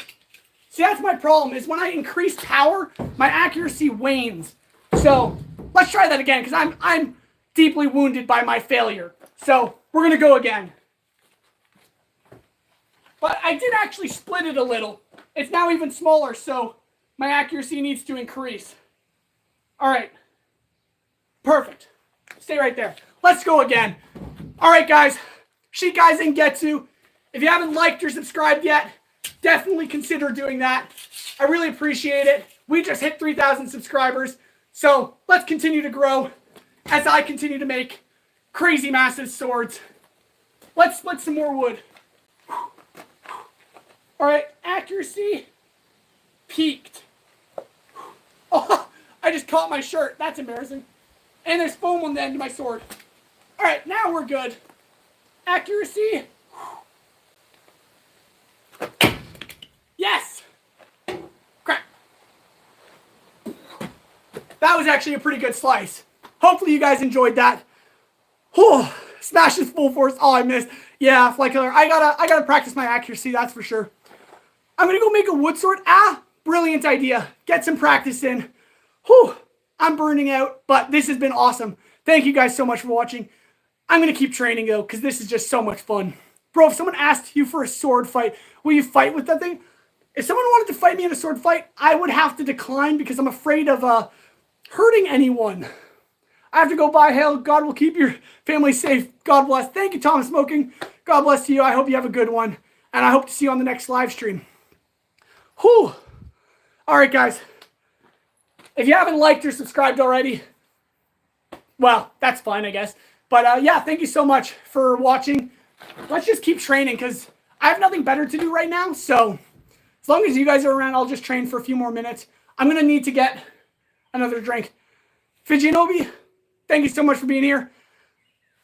See, that's my problem, is when I increase power, my accuracy wanes. So, let's try that again, because I'm deeply wounded by my failure. So, we're going to go again. But I did actually split it a little. It's now even smaller, so my accuracy needs to increase. All right. Perfect. Stay right there. Let's go again. All right, guys. Shikaizen Getsu. If you haven't liked or subscribed yet, definitely consider doing that. I really appreciate it. We just hit 3,000 subscribers. So let's continue to grow as I continue to make crazy massive swords. Let's split some more wood. All right, accuracy peaked. Oh, I just caught my shirt. That's embarrassing. And there's foam on the end of my sword. All right, now we're good. Accuracy. Yes! Crap. That was actually a pretty good slice. Hopefully you guys enjoyed that. Oh, smash is full force. Oh, I missed. Yeah, Flight Killer. I gotta practice my accuracy, that's for sure. I'm gonna go make a wood sword. Brilliant idea. Get some practice in. Whew, I'm burning out, but this has been awesome. Thank you guys so much for watching. I'm gonna keep training though, because this is just so much fun. Bro, if someone asked you for a sword fight, will you fight with that thing? If someone wanted to fight me in a sword fight, I would have to decline because I'm afraid of hurting anyone. I have to go bye, hail. God will keep your family safe. God bless. Thank you, Thomas Smoking. God bless you. I hope you have a good one. And I hope to see you on the next live stream. Whew. All right, guys. If you haven't liked or subscribed already, well, that's fine, I guess. But yeah, thank you so much for watching. Let's just keep training because I have nothing better to do right now. So as long as you guys are around, I'll just train for a few more minutes. I'm going to need to get another drink. Fijinobi, thank you so much for being here.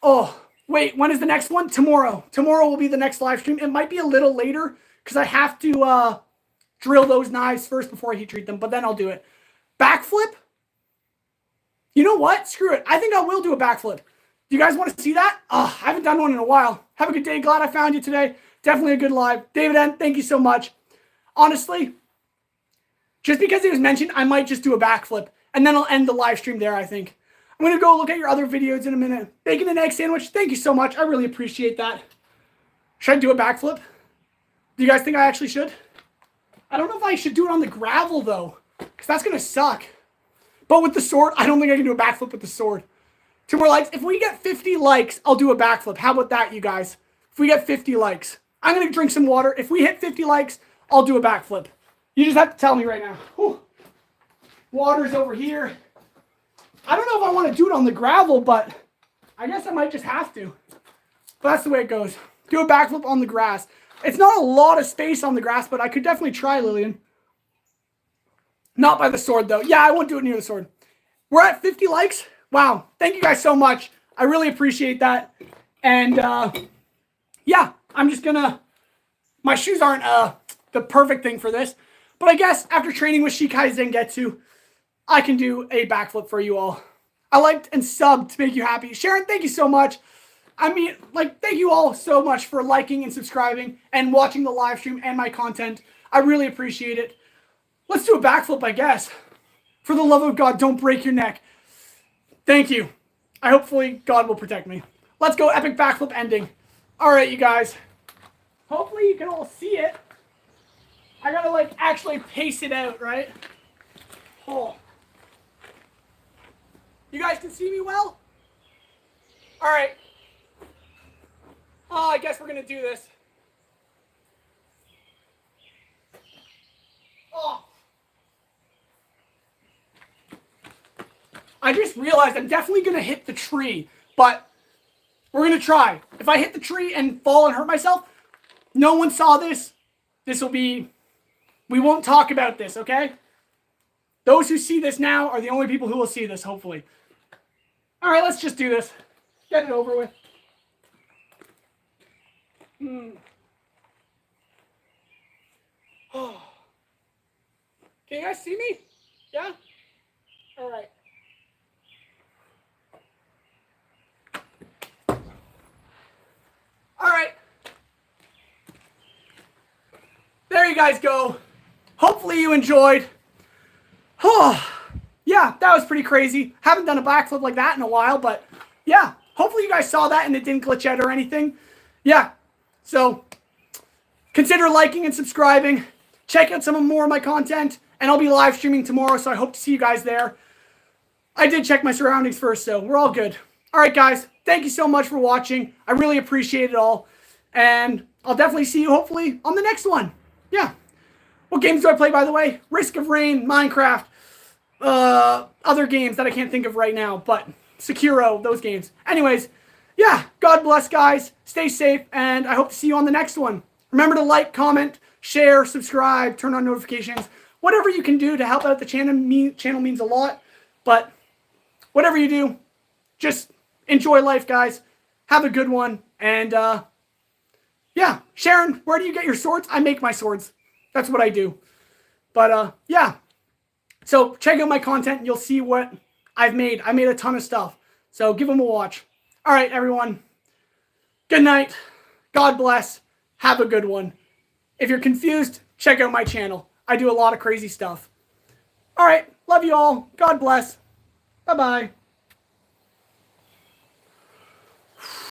Oh, wait, when is the next one? Tomorrow. Tomorrow will be the next live stream. It might be a little later because I have to drill those knives first before I heat treat them, but then I'll do it. Backflip? You know what? Screw it. I think I will do a backflip. Do you guys want to see that? I haven't done one in a while. Have a good day. Glad I found you today. Definitely a good live. David N., thank you so much. Honestly, just because it was mentioned, I might just do a backflip, and then I'll end the live stream there, I think. I'm going to go look at your other videos in a minute. Bacon and egg sandwich, thank you so much. I really appreciate that. Should I do a backflip? Do you guys think I actually should? I don't know if I should do it on the gravel, though, because that's going to suck. But with the sword, I don't think I can do a backflip with the sword. 2 more likes. If we get 50 likes, I'll do a backflip. How about that, you guys? If we get 50 likes. I'm going to drink some water. If we hit 50 likes, I'll do a backflip. You just have to tell me right now. Whew. Water's over here. I don't know if I want to do it on the gravel, but I guess I might just have to. But that's the way it goes. Do a backflip on the grass. It's not a lot of space on the grass, but I could definitely try, Lillian. Not by the sword, though. Yeah, I won't do it near the sword. We're at 50 likes. Wow. Thank you guys so much. I really appreciate that. And, yeah, I'm just going to... My shoes aren't the perfect thing for this. But I guess after training with Shikaizen Getsu, I can do a backflip for you all. I liked and subbed to make you happy. Sharon, thank you so much. I mean, like, thank you all so much for liking and subscribing and watching the live stream and my content. I really appreciate it. Let's do a backflip, I guess. For the love of God, don't break your neck. Thank you. Hopefully God will protect me. Let's go epic backflip ending. All right, you guys. Hopefully you can all see it. I gotta like actually pace it out, right? Oh. You guys can see me well? All right. Oh, I guess we're gonna do this. Oh. I just realized I'm definitely gonna hit the tree, but we're gonna try. If I hit the tree and fall and hurt myself, no one saw this. This will be, we won't talk about this, okay? Those who see this now are the only people who will see this, hopefully. All right, let's just do this. Get it over with. Oh. Can you guys see me? Yeah? All right. All right. There you guys go. Hopefully you enjoyed. Oh, yeah, that was pretty crazy. Haven't done a backflip like that in a while, but yeah, hopefully you guys saw that and it didn't glitch out or anything. Yeah, so consider liking and subscribing. Check out some more of my content, and I'll be live streaming tomorrow, so I hope to see you guys there. I did check my surroundings first, so we're all good. All right, guys, thank you so much for watching. I really appreciate it all, and I'll definitely see you hopefully on the next one. Yeah. What games do I play, by the way? Risk of Rain, Minecraft, other games that I can't think of right now, but Sekiro, those games. Anyways, yeah, God bless, guys. Stay safe, and I hope to see you on the next one. Remember to like, comment, share, subscribe, turn on notifications. Whatever you can do to help out the channel means a lot, but whatever you do, just enjoy life, guys. Have a good one, and yeah. Sharon, where do you get your swords? I make my swords. That's what I do. But yeah. So check out my content and you'll see what I've made. I made a ton of stuff. So give them a watch. All right, everyone. Good night. God bless. Have a good one. If you're confused, check out my channel. I do a lot of crazy stuff. All right. Love you all. God bless. Bye-bye.